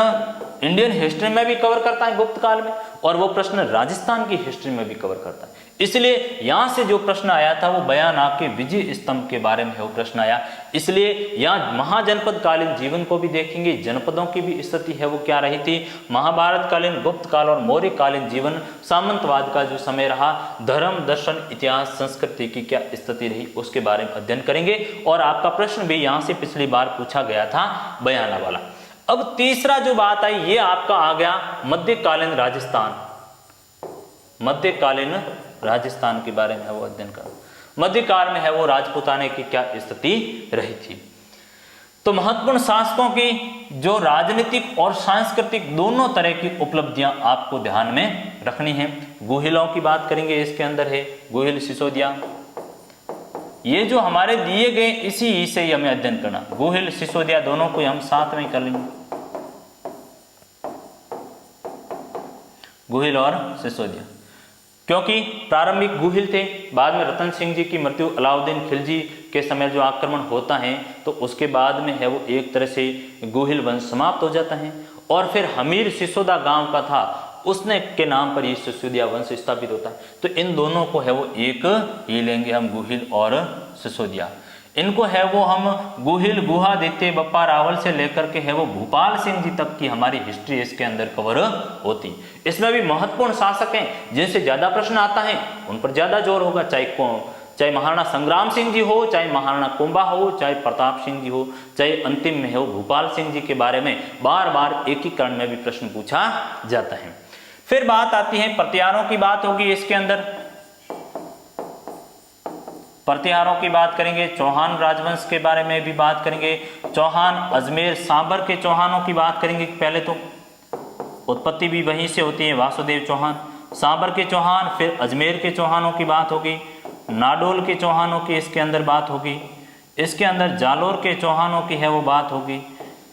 इंडियन हिस्ट्री में भी कवर करता है गुप्त काल में, और वो प्रश्न राजस्थान की हिस्ट्री में भी कवर करता है। इसलिए यहां से जो प्रश्न आया था वो बयाना के विजय स्तंभ के बारे में है वो प्रश्न आया। इसलिए यहाँ महाजनपद कालीन जीवन को भी देखेंगे, जनपदों की भी स्थिति है वो क्या रही थी, महाभारत कालीन, गुप्त काल और मौर्य कालीन जीवन, सामंतवाद का जो समय रहा, धर्म, दर्शन, इतिहास, संस्कृति की क्या स्थिति रही, उसके बारे में अध्ययन करेंगे। और आपका प्रश्न भी यहाँ से पिछली बार पूछा गया था बयाना वाला। अब तीसरा जो बात आई ये आपका आ गया मध्यकालीन राजस्थान, मध्यकालीन राजस्थान के बारे में है वो अध्ययन कर। मध्यकाल में है वो राजपूताने की क्या स्थिति रही थी। तो महत्वपूर्ण शासकों की जो राजनीतिक और सांस्कृतिक दोनों तरह की उपलब्धियां आपको ध्यान में रखनी है। गुहिलों की बात करेंगे, इसके अंदर है गुहिल, सिसोदिया, ये जो हमारे दिए गए इसी से ही हमें अध्ययन करना। गुहिल, सिसोदिया दोनों को हम साथ में कर लेंगे, गुहिल और सिसोदिया, क्योंकि प्रारंभिक गुहिल थे, बाद में रतन सिंह जी की मृत्यु, अलाउद्दीन खिलजी के समय जो आक्रमण होता है तो उसके बाद में है वो एक तरह से गुहिल वंश समाप्त हो जाता है, और फिर हमीर सिसोदा गांव का था, उसने के नाम पर ये सिसोदिया वंश स्थापित होता है। तो इन दोनों को है वो एक ही लेंगे हम, गुहिल और सिसोदिया। इनको है वो हम गुहिल, गुहादित्य, बप्पा रावल से लेकर के है वो भूपाल सिंह जी तक की हमारी हिस्ट्री इसके अंदर कवर होती। इसमें भी महत्वपूर्ण शासक हैं जिनसे ज्यादा प्रश्न आता है उन पर ज्यादा जोर होगा, चाहे महाराणा संग्राम सिंह जी हो, चाहे महाराणा कुंभा हो, चाहे प्रताप सिंह जी हो, चाहे अंतिम में हो भूपाल सिंह जी के बारे में बार बार एकीकरण में भी प्रश्न पूछा जाता है। फिर बात आती है प्रतिहारों की बात होगी, इसके अंदर प्रतिहारों की बात करेंगे, चौहान राजवंश के बारे में भी बात करेंगे, चौहान, अजमेर, सांबर के चौहानों की बात करेंगे। पहले तो उत्पत्ति भी वहीं से होती है, वासुदेव चौहान, सांबर के चौहान, फिर अजमेर के चौहानों की बात होगी, नाडोल के चौहानों की इसके अंदर बात होगी, इसके अंदर जालोर के चौहानों की है वो बात होगी,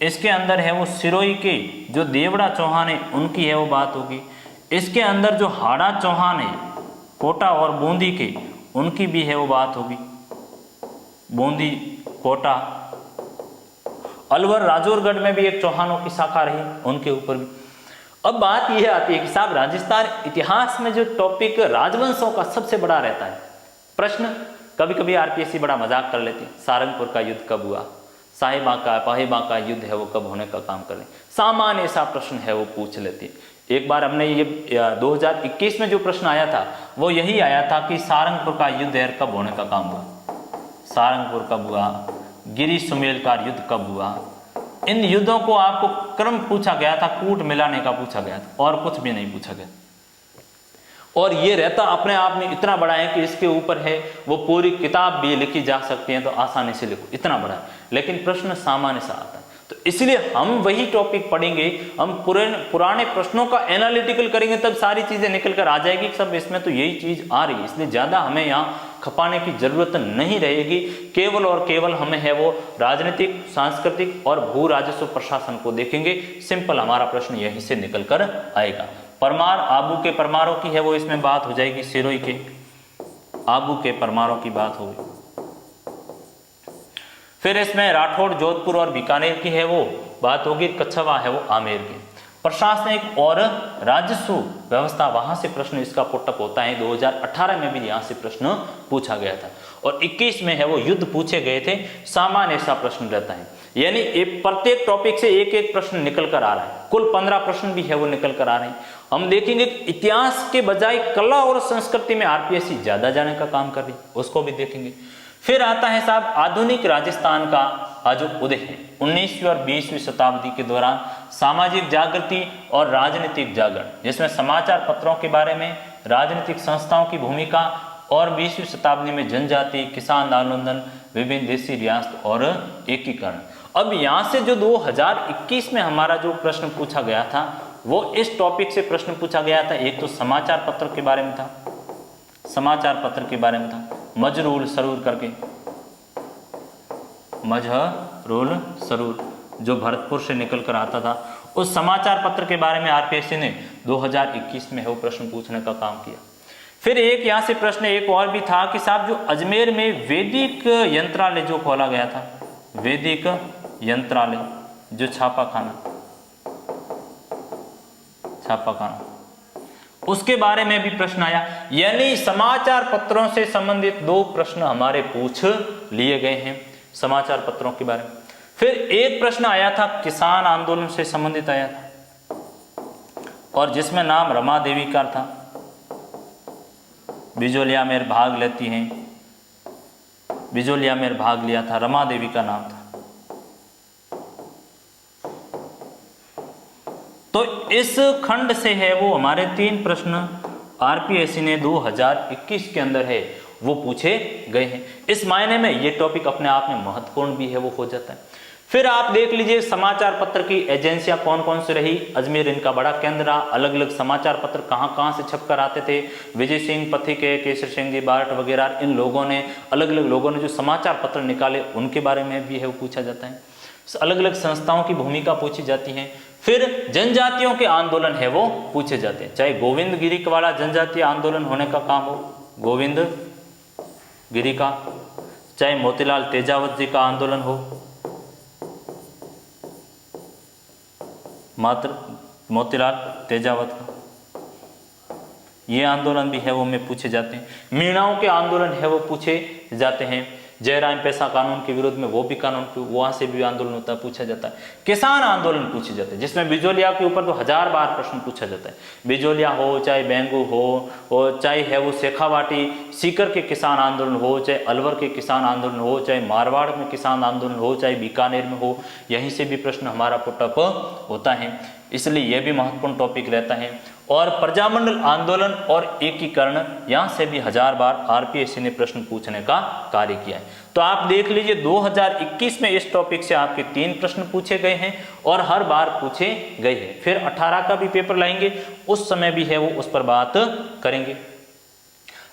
इसके अंदर है वो सिरोही के जो देवड़ा चौहान है उनकी है वो बात होगी, इसके अंदर जो हाड़ा चौहान है कोटा और बूंदी के उनकी भी है वो बात होगी, बूंदी, कोटा, अलवर, राजौरगढ़ में भी एक चौहानों की शाखा रही, उनके ऊपर भी। अब बात यह आती है कि साहब राजस्थान इतिहास में जो टॉपिक राजवंशों का सबसे बड़ा रहता है प्रश्न, कभी कभी आरपीएससी बड़ा मजाक कर लेती है, सारंगपुर का युद्ध कब हुआ, साहिबा का पाहिबा का युद्ध है वो कब होने का काम कर रहे, सामान्य ऐसा प्रश्न है वो पूछ लेती है। एक बार हमने ये 2021 में जो प्रश्न आया था वो यही आया था कि सारंगपुर का युद्ध है कब होने का काम हुआ, सारंगपुर कब हुआ, गिरी सुमेल का युद्ध कब हुआ। इन युद्धों को आपको क्रम पूछा गया था, कूट मिलाने का पूछा गया था और कुछ भी नहीं पूछा गया। और ये रहता अपने आप में इतना बड़ा है कि इसके ऊपर है वो पूरी किताब भी लिखी जा सकती है, तो आसानी से लिखो, इतना बड़ा है, लेकिन प्रश्न सामान्य सा आता है। तो इसलिए हम वही टॉपिक पढ़ेंगे, हम पुराने प्रश्नों का एनालिटिकल करेंगे, तब सारी चीजें निकल कर आ जाएगी, सब इसमें तो यही चीज आ रही है, इसलिए ज्यादा हमें यहाँ खपाने की जरूरत नहीं रहेगी। केवल और केवल हमें है वो राजनीतिक, सांस्कृतिक और भू राजस्व प्रशासन को देखेंगे। सिंपल हमारा प्रश्न यहीं से निकल कर आएगा। परमार आबू के परमारों की है वो इसमें बात हो जाएगी, सिरोही के आबू के परमारों की बात होगी। फिर इसमें राठौड़, जोधपुर और बीकानेर की है वो बात होगी, कच्छवा है वो आमेर की। प्रशासनिक और राजस्व व्यवस्था, वहां से प्रश्न इसका पुटअप होता है। 2018 में भी यहां से प्रश्न पूछा गया था, और 21 में है वो युद्ध पूछे गए थे, सामान्य सा प्रश्न रहता है। यानी प्रत्येक टॉपिक से एक एक प्रश्न निकल कर आ रहा है, कुल 15 प्रश्न भी है वो निकल कर आ रहे हैं। हम देखेंगे इतिहास के बजाय कला और संस्कृति में आरपीएससी ज्यादा जाने का काम कर रही, उसको भी देखेंगे। फिर आता है साहब आधुनिक राजस्थान का आज उदय है। 19वीं और 20वीं शताब्दी के दौरान सामाजिक जागृति और राजनीतिक जागरण, जिसमें समाचार पत्रों के बारे में, राजनीतिक संस्थाओं की भूमिका, और 20वीं शताब्दी में जनजाति, किसान आंदोलन, विभिन्न देशी रियासत और एकीकरण। अब यहाँ से जो 2021 में हमारा जो प्रश्न पूछा गया था वो इस टॉपिक से प्रश्न पूछा गया था। एक तो समाचार पत्र के बारे में था, समाचार पत्र के बारे में था, मजरूल सरूर करके, मजरूल सरूर जो भरतपुर से निकल कर आता था, उस समाचार पत्र के बारे में आरपीएससी ने 2021 में वो प्रश्न पूछने का काम किया। फिर एक यहाँ से प्रश्न एक और भी था कि साहब जो अजमेर में वैदिक यंत्रालय जो खोला गया था, वैदिक यंत्रालय जो छापाखाना, उसके बारे में भी प्रश्न आया। यानी समाचार पत्रों से संबंधित 2 प्रश्न हमारे पूछ लिए गए हैं समाचार पत्रों के बारे में। फिर एक प्रश्न आया था किसान आंदोलन से संबंधित आया था, और जिसमें नाम रमा देवी का था, बिजोलिया में भाग लेती हैं, बिजोलिया में भाग लिया था, रमा देवी का नाम था। तो इस खंड से है वो हमारे 3 प्रश्न आरपीएससी ने 2021 के अंदर है वो पूछे गए हैं। इस मायने में ये टॉपिक अपने आप में महत्वपूर्ण भी है वो हो जाता है। फिर आप देख लीजिए समाचार पत्र की एजेंसियां कौन कौन सी रही। अजमेर इनका बड़ा केंद्र रहा। अलग अलग समाचार पत्र कहां से छप कर आते थे। विजय सिंह पथिक, केसर सिंह जी बार्ट वगैरह, इन लोगों ने, अलग अलग लोगों ने जो समाचार पत्र निकाले उनके बारे में भी है वो पूछा जाता है। अलग अलग संस्थाओं की भूमिका पूछी जाती है। फिर जनजातियों के आंदोलन है वो पूछे जाते हैं, चाहे गोविंद गिरी वाला जनजातीय आंदोलन होने का काम हो, गोविंद गिरी का, चाहे मोतीलाल तेजावत जी का आंदोलन हो, मात्र मोतीलाल तेजावत का, ये आंदोलन भी है वो में पूछे जाते हैं। मीणाओं के आंदोलन है वो पूछे जाते हैं। जयराम पैसा कानून के विरोध में वो भी कानून, वहां से भी आंदोलन होता है, पूछा जाता है। किसान आंदोलन पूछे जाते हैं, जिसमें बिजोलिया के ऊपर तो 1000 बार प्रश्न पूछा जाता है। बिजोलिया हो, चाहे बेंगू हो, और चाहे है वो शेखावाटी सीकर के किसान आंदोलन हो, चाहे अलवर के किसान आंदोलन हो, चाहे मारवाड़ में किसान आंदोलन हो, चाहे बीकानेर में हो, यहीं से भी प्रश्न हमारा पुटअप होता है। इसलिए यह भी महत्वपूर्ण टॉपिक रहता है। और प्रजामंडल आंदोलन और एकीकरण, यहां से भी 1000 बार आरपीएससी ने प्रश्न पूछने का कार्य किया है। तो आप देख लीजिए 2021 में इस टॉपिक से आपके 3 प्रश्न पूछे गए हैं और हर बार पूछे गए हैं। फिर 18 का भी पेपर लाएंगे, उस समय भी है वो उस पर बात करेंगे।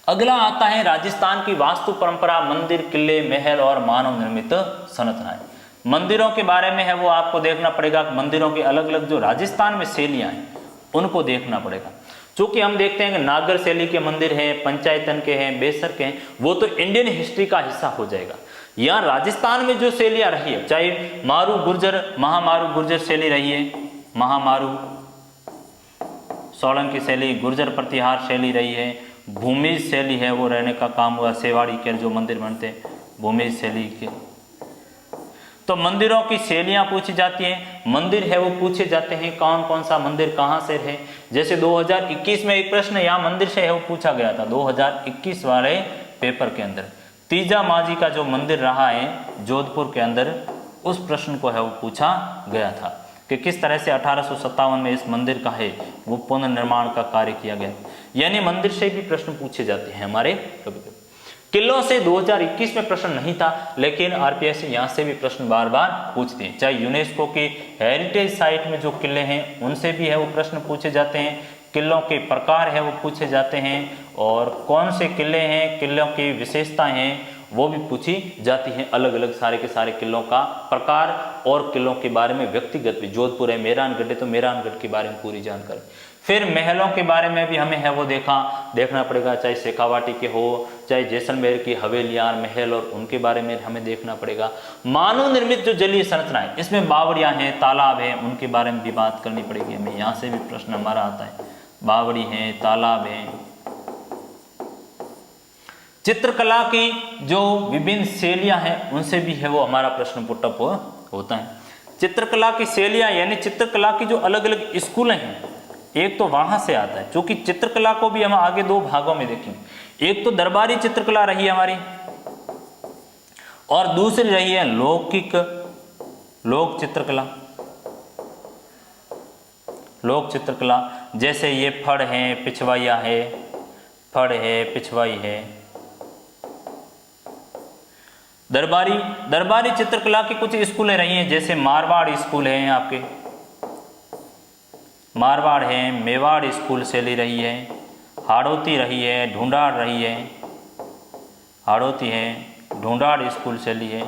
अगला आता है राजस्थान की वास्तु परंपरा, मंदिर, किले, महल और मानव निर्मित संरचनाएं। मंदिरों के बारे में है वो आपको देखना पड़ेगा। मंदिरों के अलग अलग जो राजस्थान में शैलियां हैं उनको देखना पड़ेगा। चूंकि हम देखते हैं कि नागर शैली के मंदिर हैं, पंचायतन के हैं, बेसर के हैं, वो तो इंडियन हिस्ट्री का हिस्सा हो जाएगा। यहाँ राजस्थान में जो शैलियां रही है, चाहे मारू गुर्जर, महामारू गुर्जर शैली रही है, महामारू सोलंकी शैली, गुर्जर प्रतिहार शैली रही है, भूमिज शैली है वो रहने का काम हुआ, सेवाड़ी के जो मंदिर बनते हैं भूमिज शैली के। तो मंदिरों की शैलियां पूछी जाती हैं, मंदिर है वो पूछे जाते हैं, कौन कौन सा मंदिर कहां से है। जैसे 2021 में एक प्रश्न यहाँ मंदिर से है वो पूछा गया था 2021 वाले पेपर के अंदर। तीजा माजी का जो मंदिर रहा है जोधपुर के अंदर, उस प्रश्न को है वो पूछा गया था। कि किस तरह से 1857 में इस मंदिर का है वो पुनर्निर्माण का कार्य किया गया। यानी मंदिर से भी प्रश्न पूछे जाते हैं हमारे कभी कभी। किलों से 2021 में प्रश्न नहीं था, लेकिन आरपीएससी यहाँ से भी प्रश्न बार बार पूछते हैं। चाहे यूनेस्को की हेरिटेज साइट में जो किले हैं उनसे भी है वो प्रश्न पूछे जाते हैं, किलों के प्रकार है वो पूछे जाते हैं, और कौन से किले हैं, किलों की विशेषताएं हैं वो भी पूछी जाती हैं। अलग अलग सारे के सारे किलों का प्रकार और किलों के बारे में व्यक्तिगत भी, जोधपुर है, मेहरानगढ़ है तो मेहरानगढ़ के बारे में पूरी जानकारी। फिर महलों के बारे में भी हमें है वो देखना पड़ेगा, चाहे शेखावाटी के हो, चाहे जैसलमेर की हवेलियां, महल और उनके बारे में हमें देखना पड़ेगा। मानव निर्मित जो जलीय संरचनाएं, इसमें बावड़ियां हैं, तालाब हैं, उनके बारे में भी बात करनी पड़ेगी हमें। यहाँ से भी प्रश्न हमारा आता है, बावड़ी हैं, तालाब हैं। चित्रकला की जो विभिन्न शैलियां हैं उनसे भी है वो हमारा प्रश्न पुटअप होता है। चित्रकला की शैलियां यानी चित्रकला की जो अलग अलग स्कूलें हैं, एक तो वहां से आता है, क्योंकि चित्रकला को भी हम आगे दो भागों में देखेंगे। एक तो दरबारी चित्रकला रही है हमारी, और दूसरी रही है लोक चित्रकला। जैसे ये फड़ है, पिछवाइया है, फड़ है, पिछवाई है। दरबारी चित्रकला की कुछ स्कूलें रही हैं, जैसे मारवाड़ स्कूल है, आपके मारवाड़ है, मेवाड़ स्कूल शैली रही है, हाड़ौती रही है, ढूंढाड़ रही है, हाड़ौती है, ढूंढाड़ स्कूल शैली है।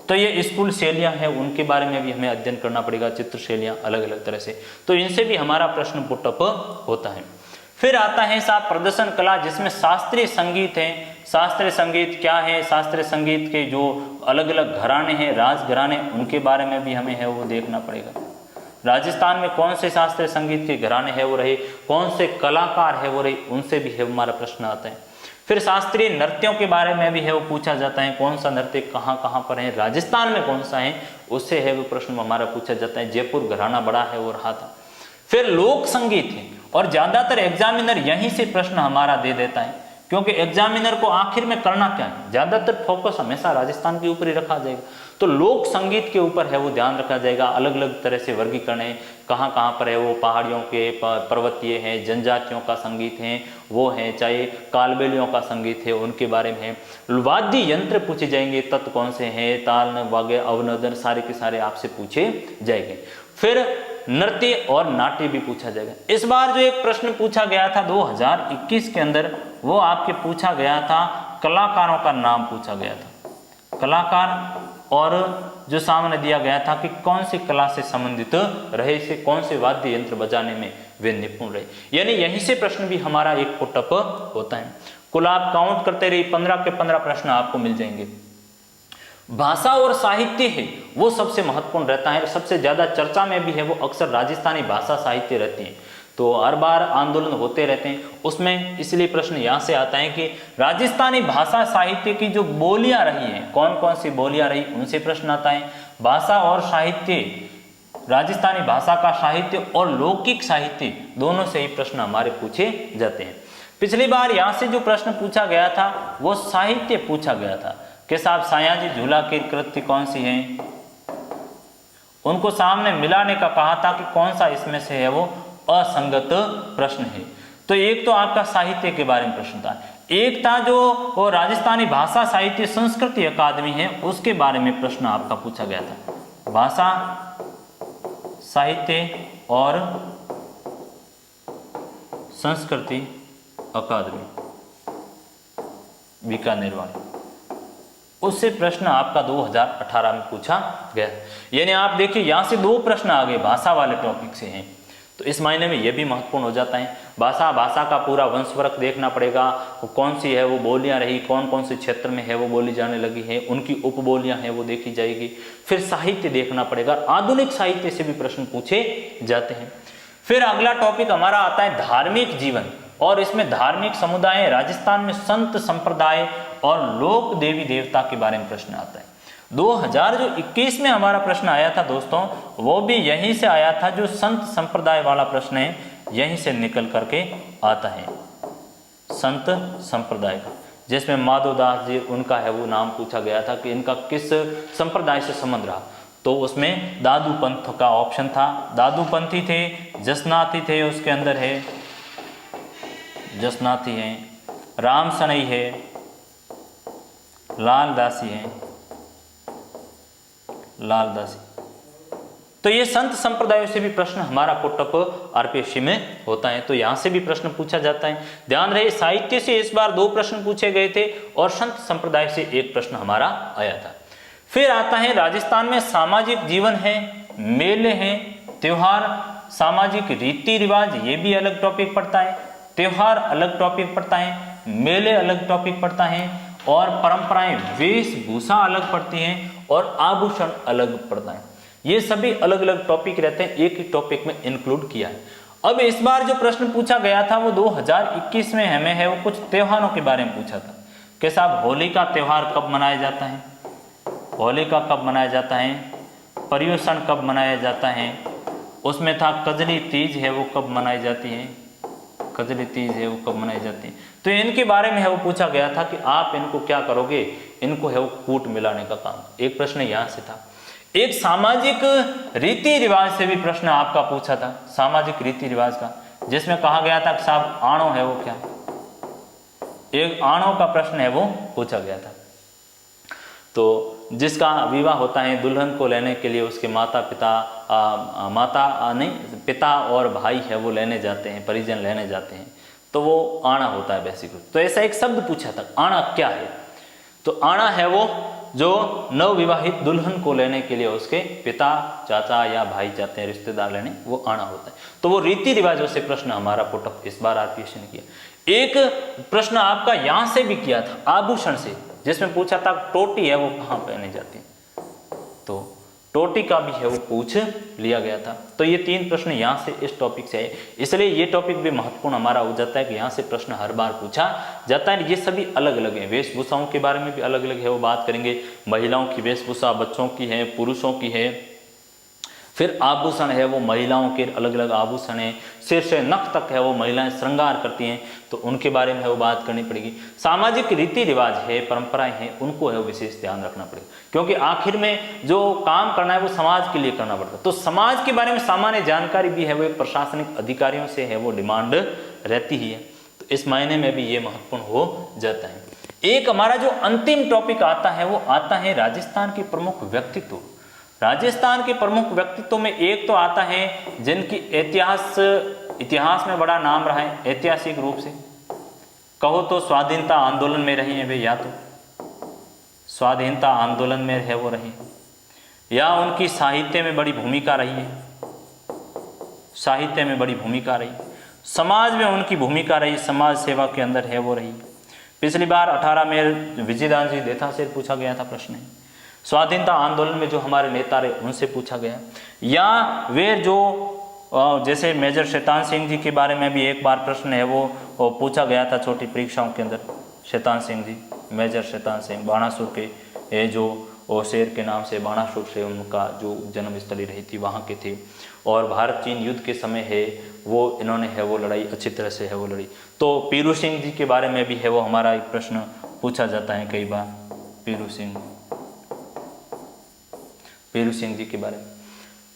तो ये स्कूल शैलियां हैं, उनके बारे में भी हमें अध्ययन करना पड़ेगा, चित्र शैलियां अलग अलग तरह से, तो इनसे भी हमारा प्रश्न पुटअप होता है। फिर आता है साहब प्रदर्शन कला, जिसमें शास्त्रीय संगीत है। शास्त्रीय संगीत क्या है, शास्त्रीय संगीत के जो अलग अलग घराने हैं, राज घराने, उनके बारे में भी हमें है वो देखना पड़ेगा। राजस्थान में कौन से शास्त्रीय संगीत के घराने हैं वो रहे, कौन से कलाकार है वो रहे, उनसे भी है हमारा प्रश्न आता है। फिर शास्त्रीय नृत्यों के बारे में भी है वो पूछा जाता है, कौन सा नृत्य कहाँ कहाँ पर है, राजस्थान में कौन सा है, उससे है वो प्रश्न हमारा पूछा जाता है। जयपुर घराना बड़ा है वो रहा था। फिर लोक संगीत है, और ज्यादातर एग्जामिनर यहीं से प्रश्न हमारा दे देता है, क्योंकि एग्जामिनर को आखिर में करना क्या है, ज्यादातर फोकस हमेशा राजस्थान के ऊपर ही रखा जाएगा। तो लोक संगीत के ऊपर है वो ध्यान रखा जाएगा। अलग अलग तरह से वर्गीकरण है, कहाँ कहाँ पर है वो, पहाड़ियों के, पर्वतीय हैं, जनजातियों का संगीत है वो है, चाहे कालबेलियों का संगीत है उनके बारे में है। वाद्य यंत्र पूछे जाएंगे, तत्व कौन से हैं, ताल, वाद्य, अवनोदन, सारे के सारे आपसे पूछे जाएंगे। फिर नृत्य और नाट्य भी पूछा जाएगा। इस बार जो एक प्रश्न पूछा गया था 2021 के अंदर, वो आपके पूछा गया था, कलाकारों का नाम पूछा गया था, कलाकार, और जो सामने दिया गया था कि कौन सी कला से संबंधित रहे, से कौन से वाद्य यंत्र बजाने में वे निपुण रहे। यानी यहीं से प्रश्न भी हमारा एक पुटअप होता है। कुल आप काउंट करते रहिए, 15 के 15 प्रश्न आपको मिल जाएंगे। भाषा और साहित्य है वो सबसे महत्वपूर्ण रहता है, सबसे ज्यादा चर्चा में भी है वो अक्सर राजस्थानी भाषा साहित्य रहती है। तो हर बार आंदोलन होते रहते हैं, उसमें इसलिए प्रश्न यहाँ से आता है कि राजस्थानी भाषा साहित्य की जो बोलियां रही हैं, कौन कौन सी बोलियां रही, उनसे प्रश्न आता है। भाषा और साहित्य, राजस्थानी भाषा का साहित्य और लौकिक साहित्य, दोनों से ही प्रश्न हमारे पूछे जाते हैं। पिछली बार यहाँ से जो प्रश्न पूछा गया था वो साहित्य पूछा गया था कि साहब सायाजी झूला की कृति कौन सी है, उनको सामने मिलाने का कहा था कि कौन सा इसमें से है वो असंगत प्रश्न है। तो एक तो आपका साहित्य के बारे में प्रश्न था, एक था जो वो राजस्थानी भाषा साहित्य संस्कृति अकादमी है उसके बारे में प्रश्न आपका पूछा गया था। भाषा साहित्य और संस्कृति अकादमी बीकानेर वाली, उससे प्रश्न आपका 2018 में पूछा गया। यानी आप देखिए यहाँ से दो प्रश्न आ गए भाषा वाले टॉपिक से हैं, तो इस मायने में ये भी महत्वपूर्ण हो जाता है। भाषा का पूरा वंशवृक्ष देखना पड़ेगा, कौन सी है वो बोलियां रही, कौन कौन से क्षेत्र में है वो बोली जाने लगी है, उनकी उपबोलियां हैं वो देखी जाएगी। फिर साहित्य देखना पड़ेगा, आधुनिक साहित्य से भी प्रश्न पूछे जाते हैं। फिर अगला टॉपिक हमारा आता है धार्मिक जीवन, और इसमें धार्मिक समुदाय, राजस्थान में संत संप्रदाय और लोक देवी देवता के बारे में प्रश्न आता है। 2021 में हमारा प्रश्न आया था दोस्तों, वो भी यहीं से आया था, जो संत संप्रदाय वाला प्रश्न है यहीं से निकल करके आता है, संत संप्रदाय का, जिसमें माधवदास जी उनका है वो नाम पूछा गया था कि इनका किस संप्रदाय से संबंध रहा। तो उसमें दादू पंथ का ऑप्शन था। दादू पंथी थे, जसनाथी थे, उसके अंदर है जसनाथी है, राम सनई है, लालदासी है, लालदासी। तो ये संत संप्रदायों से भी प्रश्न हमारा पुटअप आरपीएससी में होता है, तो यहां से भी प्रश्न पूछा जाता है। ध्यान रहे, साहित्य से इस बार 2 प्रश्न पूछे गए थे और संत संप्रदाय से 1 प्रश्न हमारा आया था। फिर आता है राजस्थान में सामाजिक जीवन है, मेले हैं, त्योहार, सामाजिक रीति रिवाज, ये भी अलग टॉपिक पड़ता है। त्योहार अलग टॉपिक पड़ता है, मेले अलग टॉपिक पड़ता है, और परंपराएं, वेशभूषा अलग पड़ती हैं, और आभूषण अलग पड़ता है। ये सभी अलग अलग टॉपिक रहते हैं, एक ही टॉपिक में इंक्लूड किया है। अब इस बार जो प्रश्न पूछा गया था वो 2021 में हमें है, वो कुछ त्योहारों के बारे में पूछा था कि साहब होली का त्योहार कब मनाया जाता है, होली का कब मनाया जाता है, पर्युषण कब मनाया जाता है, उसमें था कजली तीज है वो कब मनाई जाती है, कजली तीज है वो कब मनाई जाती है। तो इनके बारे में है वो पूछा गया था कि आप इनको क्या करोगे, इनको है वो कूट मिलाने का काम। एक प्रश्न यहाँ से था। एक सामाजिक रीति रिवाज से भी प्रश्न आपका पूछा था, सामाजिक रीति रिवाज का, जिसमें कहा गया था कि साहब आणो है वो क्या, एक आणो का प्रश्न है वो पूछा गया था। तो जिसका विवाह होता है, दुल्हन को लेने के लिए उसके माता पिता और भाई है वो लेने जाते हैं, परिजन लेने जाते हैं, तो वो आना होता है बेसिकली। तो ऐसा एक शब्द पूछा था, आना क्या है। तो आना है वो जो नवविवाहित दुल्हन को लेने के लिए उसके पिता, चाचा या भाई जाते हैं रिश्तेदार लेने, वो आना होता है। तो वो रीति रिवाजों से प्रश्न हमारा पुटअप इस बार आरपीएससी ने किया। एक प्रश्न आपका यहां से भी किया था आभूषण से, जिसमें पूछा था टोटी है वो कहाँ पहनी जाती है, तो टोटी का भी है वो पूछ लिया गया था। तो ये 3 प्रश्न यहाँ से इस टॉपिक से आए, इसलिए ये टॉपिक भी महत्वपूर्ण हमारा हो जाता है कि यहाँ से प्रश्न हर बार पूछा जाता है। ये सभी अलग अलग हैं, वेशभूषाओं के बारे में भी अलग अलग है वो बात करेंगे, महिलाओं की वेशभूषा, बच्चों की है, पुरुषों की है। फिर आभूषण है वो महिलाओं के अलग अलग आभूषण हैं, सिर से नख तक है वो महिलाएं श्रृंगार करती हैं, तो उनके बारे में है वो बात करनी पड़ेगी। सामाजिक रीति रिवाज है, परंपराएं हैं, उनको है वो विशेष ध्यान रखना पड़ेगा, क्योंकि आखिर में जो काम करना है वो समाज के लिए करना पड़ता है। तो समाज के बारे में सामान्य जानकारी भी है वो एक प्रशासनिक अधिकारियों से है वो डिमांड रहती ही है, तो इस मायने में भी ये महत्वपूर्ण हो जाता है। एक हमारा जो अंतिम टॉपिक आता है वो आता है राजस्थान के प्रमुख व्यक्तित्व। राजस्थान के प्रमुख व्यक्तित्व में एक तो आता है जिनकी इतिहास में बड़ा नाम रहा है, ऐतिहासिक रूप से कहो तो स्वाधीनता आंदोलन में रहे हैं वे, या तो स्वाधीनता आंदोलन में है वो रहे, या उनकी साहित्य में बड़ी भूमिका रही है, साहित्य में बड़ी भूमिका रही, समाज में उनकी भूमिका रही, समाज सेवा के अंदर है वो रही। पिछली बार 18 में विजयदान जी देथा से पूछा गया था प्रश्न, स्वाधीनता आंदोलन में जो हमारे नेता रहे उनसे पूछा गया, या वे जो जैसे मेजर शैतान सिंह जी के बारे में भी एक बार प्रश्न है वो पूछा गया था छोटी परीक्षाओं के अंदर। शैतान सिंह जी, मेजर शैतान सिंह बाणासुर के जो शेर के नाम से बाणासुर से उनका जो जन्मस्थली रही थी वहाँ के थे, और भारत चीन युद्ध के समय है वो इन्होंने है वो लड़ाई अच्छी तरह से है वो लड़ी। तो पीरू सिंह जी के बारे में भी है वो हमारा एक प्रश्न पूछा जाता है कई बार, पीरू सिंह जी के बारे में।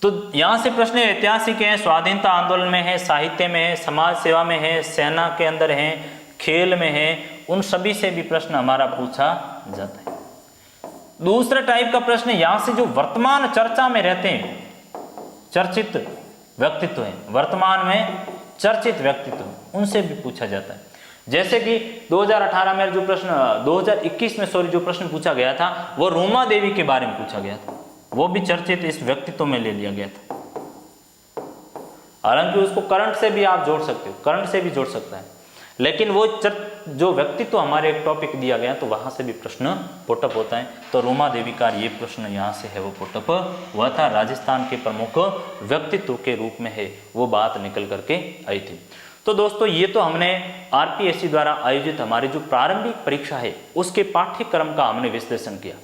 तो यहाँ से प्रश्न ऐतिहासिक हैं, स्वाधीनता आंदोलन में है, साहित्य में है, समाज सेवा में है, सेना के अंदर है, खेल में है, उन सभी से भी प्रश्न हमारा पूछा जाता है। दूसरा टाइप का प्रश्न यहाँ से जो वर्तमान चर्चा में रहते हैं, चर्चित व्यक्तित्व हैं, वर्तमान में चर्चित व्यक्तित्व, उनसे भी पूछा जाता है। जैसे कि 2018 में जो प्रश्न 2021 में जो प्रश्न पूछा गया था वो रूमा देवी के बारे में पूछा गया था, वो भी चर्चित इस व्यक्तित्व में ले लिया गया था। हालांकि उसको करंट से भी आप जोड़ सकते हो, करंट से भी जोड़ सकता है, लेकिन वो जो व्यक्तित्व हमारे एक टॉपिक दिया गया तो वहां से भी प्रश्न पुटअप होता है। तो रूमा देवी का ये प्रश्न यहाँ से है वो पुटअप हुआ था, राजस्थान के प्रमुख व्यक्तित्व के रूप में है वो बात निकल करके आई थी। तो दोस्तों ये तो हमने आरपीएससी द्वारा आयोजित हमारी जो प्रारंभिक परीक्षा है उसके पाठ्यक्रम का हमने विश्लेषण किया।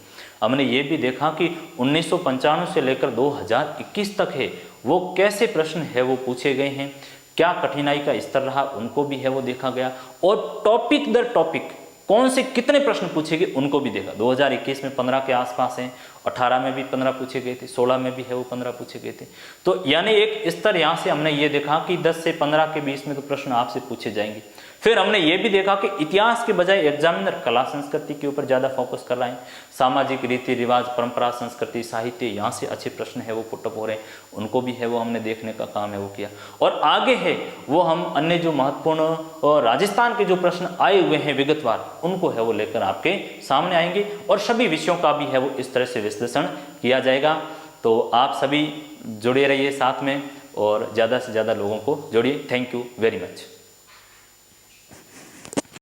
हमने ये भी देखा कि 1995 से लेकर 2021 तक है वो कैसे प्रश्न है वो पूछे गए हैं, क्या कठिनाई का स्तर रहा उनको भी है वो देखा गया, और टॉपिक दर टॉपिक कौन से कितने प्रश्न पूछे गए उनको भी देखा। 2021 में 15 के आसपास हैं, 18 में भी 15 पूछे गए थे, 16 में भी है वो 15 पूछे गए थे। तो यानी एक स्तर यहाँ से हमने ये देखा कि 10 से 15 के बीच में तो प्रश्न आपसे पूछे जाएंगे। फिर हमने ये भी देखा कि इतिहास के बजाय एग्जामिनर कला संस्कृति के ऊपर ज़्यादा फोकस कर रहे हैं। सामाजिक रीति रिवाज, परंपरा, संस्कृति, साहित्य, यहाँ से अच्छे प्रश्न है वो पुटअप हो रहे हैं, उनको भी है वो हमने देखने का काम है वो किया। और आगे है वो हम अन्य जो महत्वपूर्ण राजस्थान के जो प्रश्न आए हुए हैं विगतवार, उनको है वो लेकर आपके सामने आएंगे और सभी विषयों का भी है वो इस तरह से विश्लेषण किया जाएगा। तो आप सभी जुड़े रहिए साथ में और ज़्यादा से ज़्यादा लोगों को जोड़िए। Thank you very much.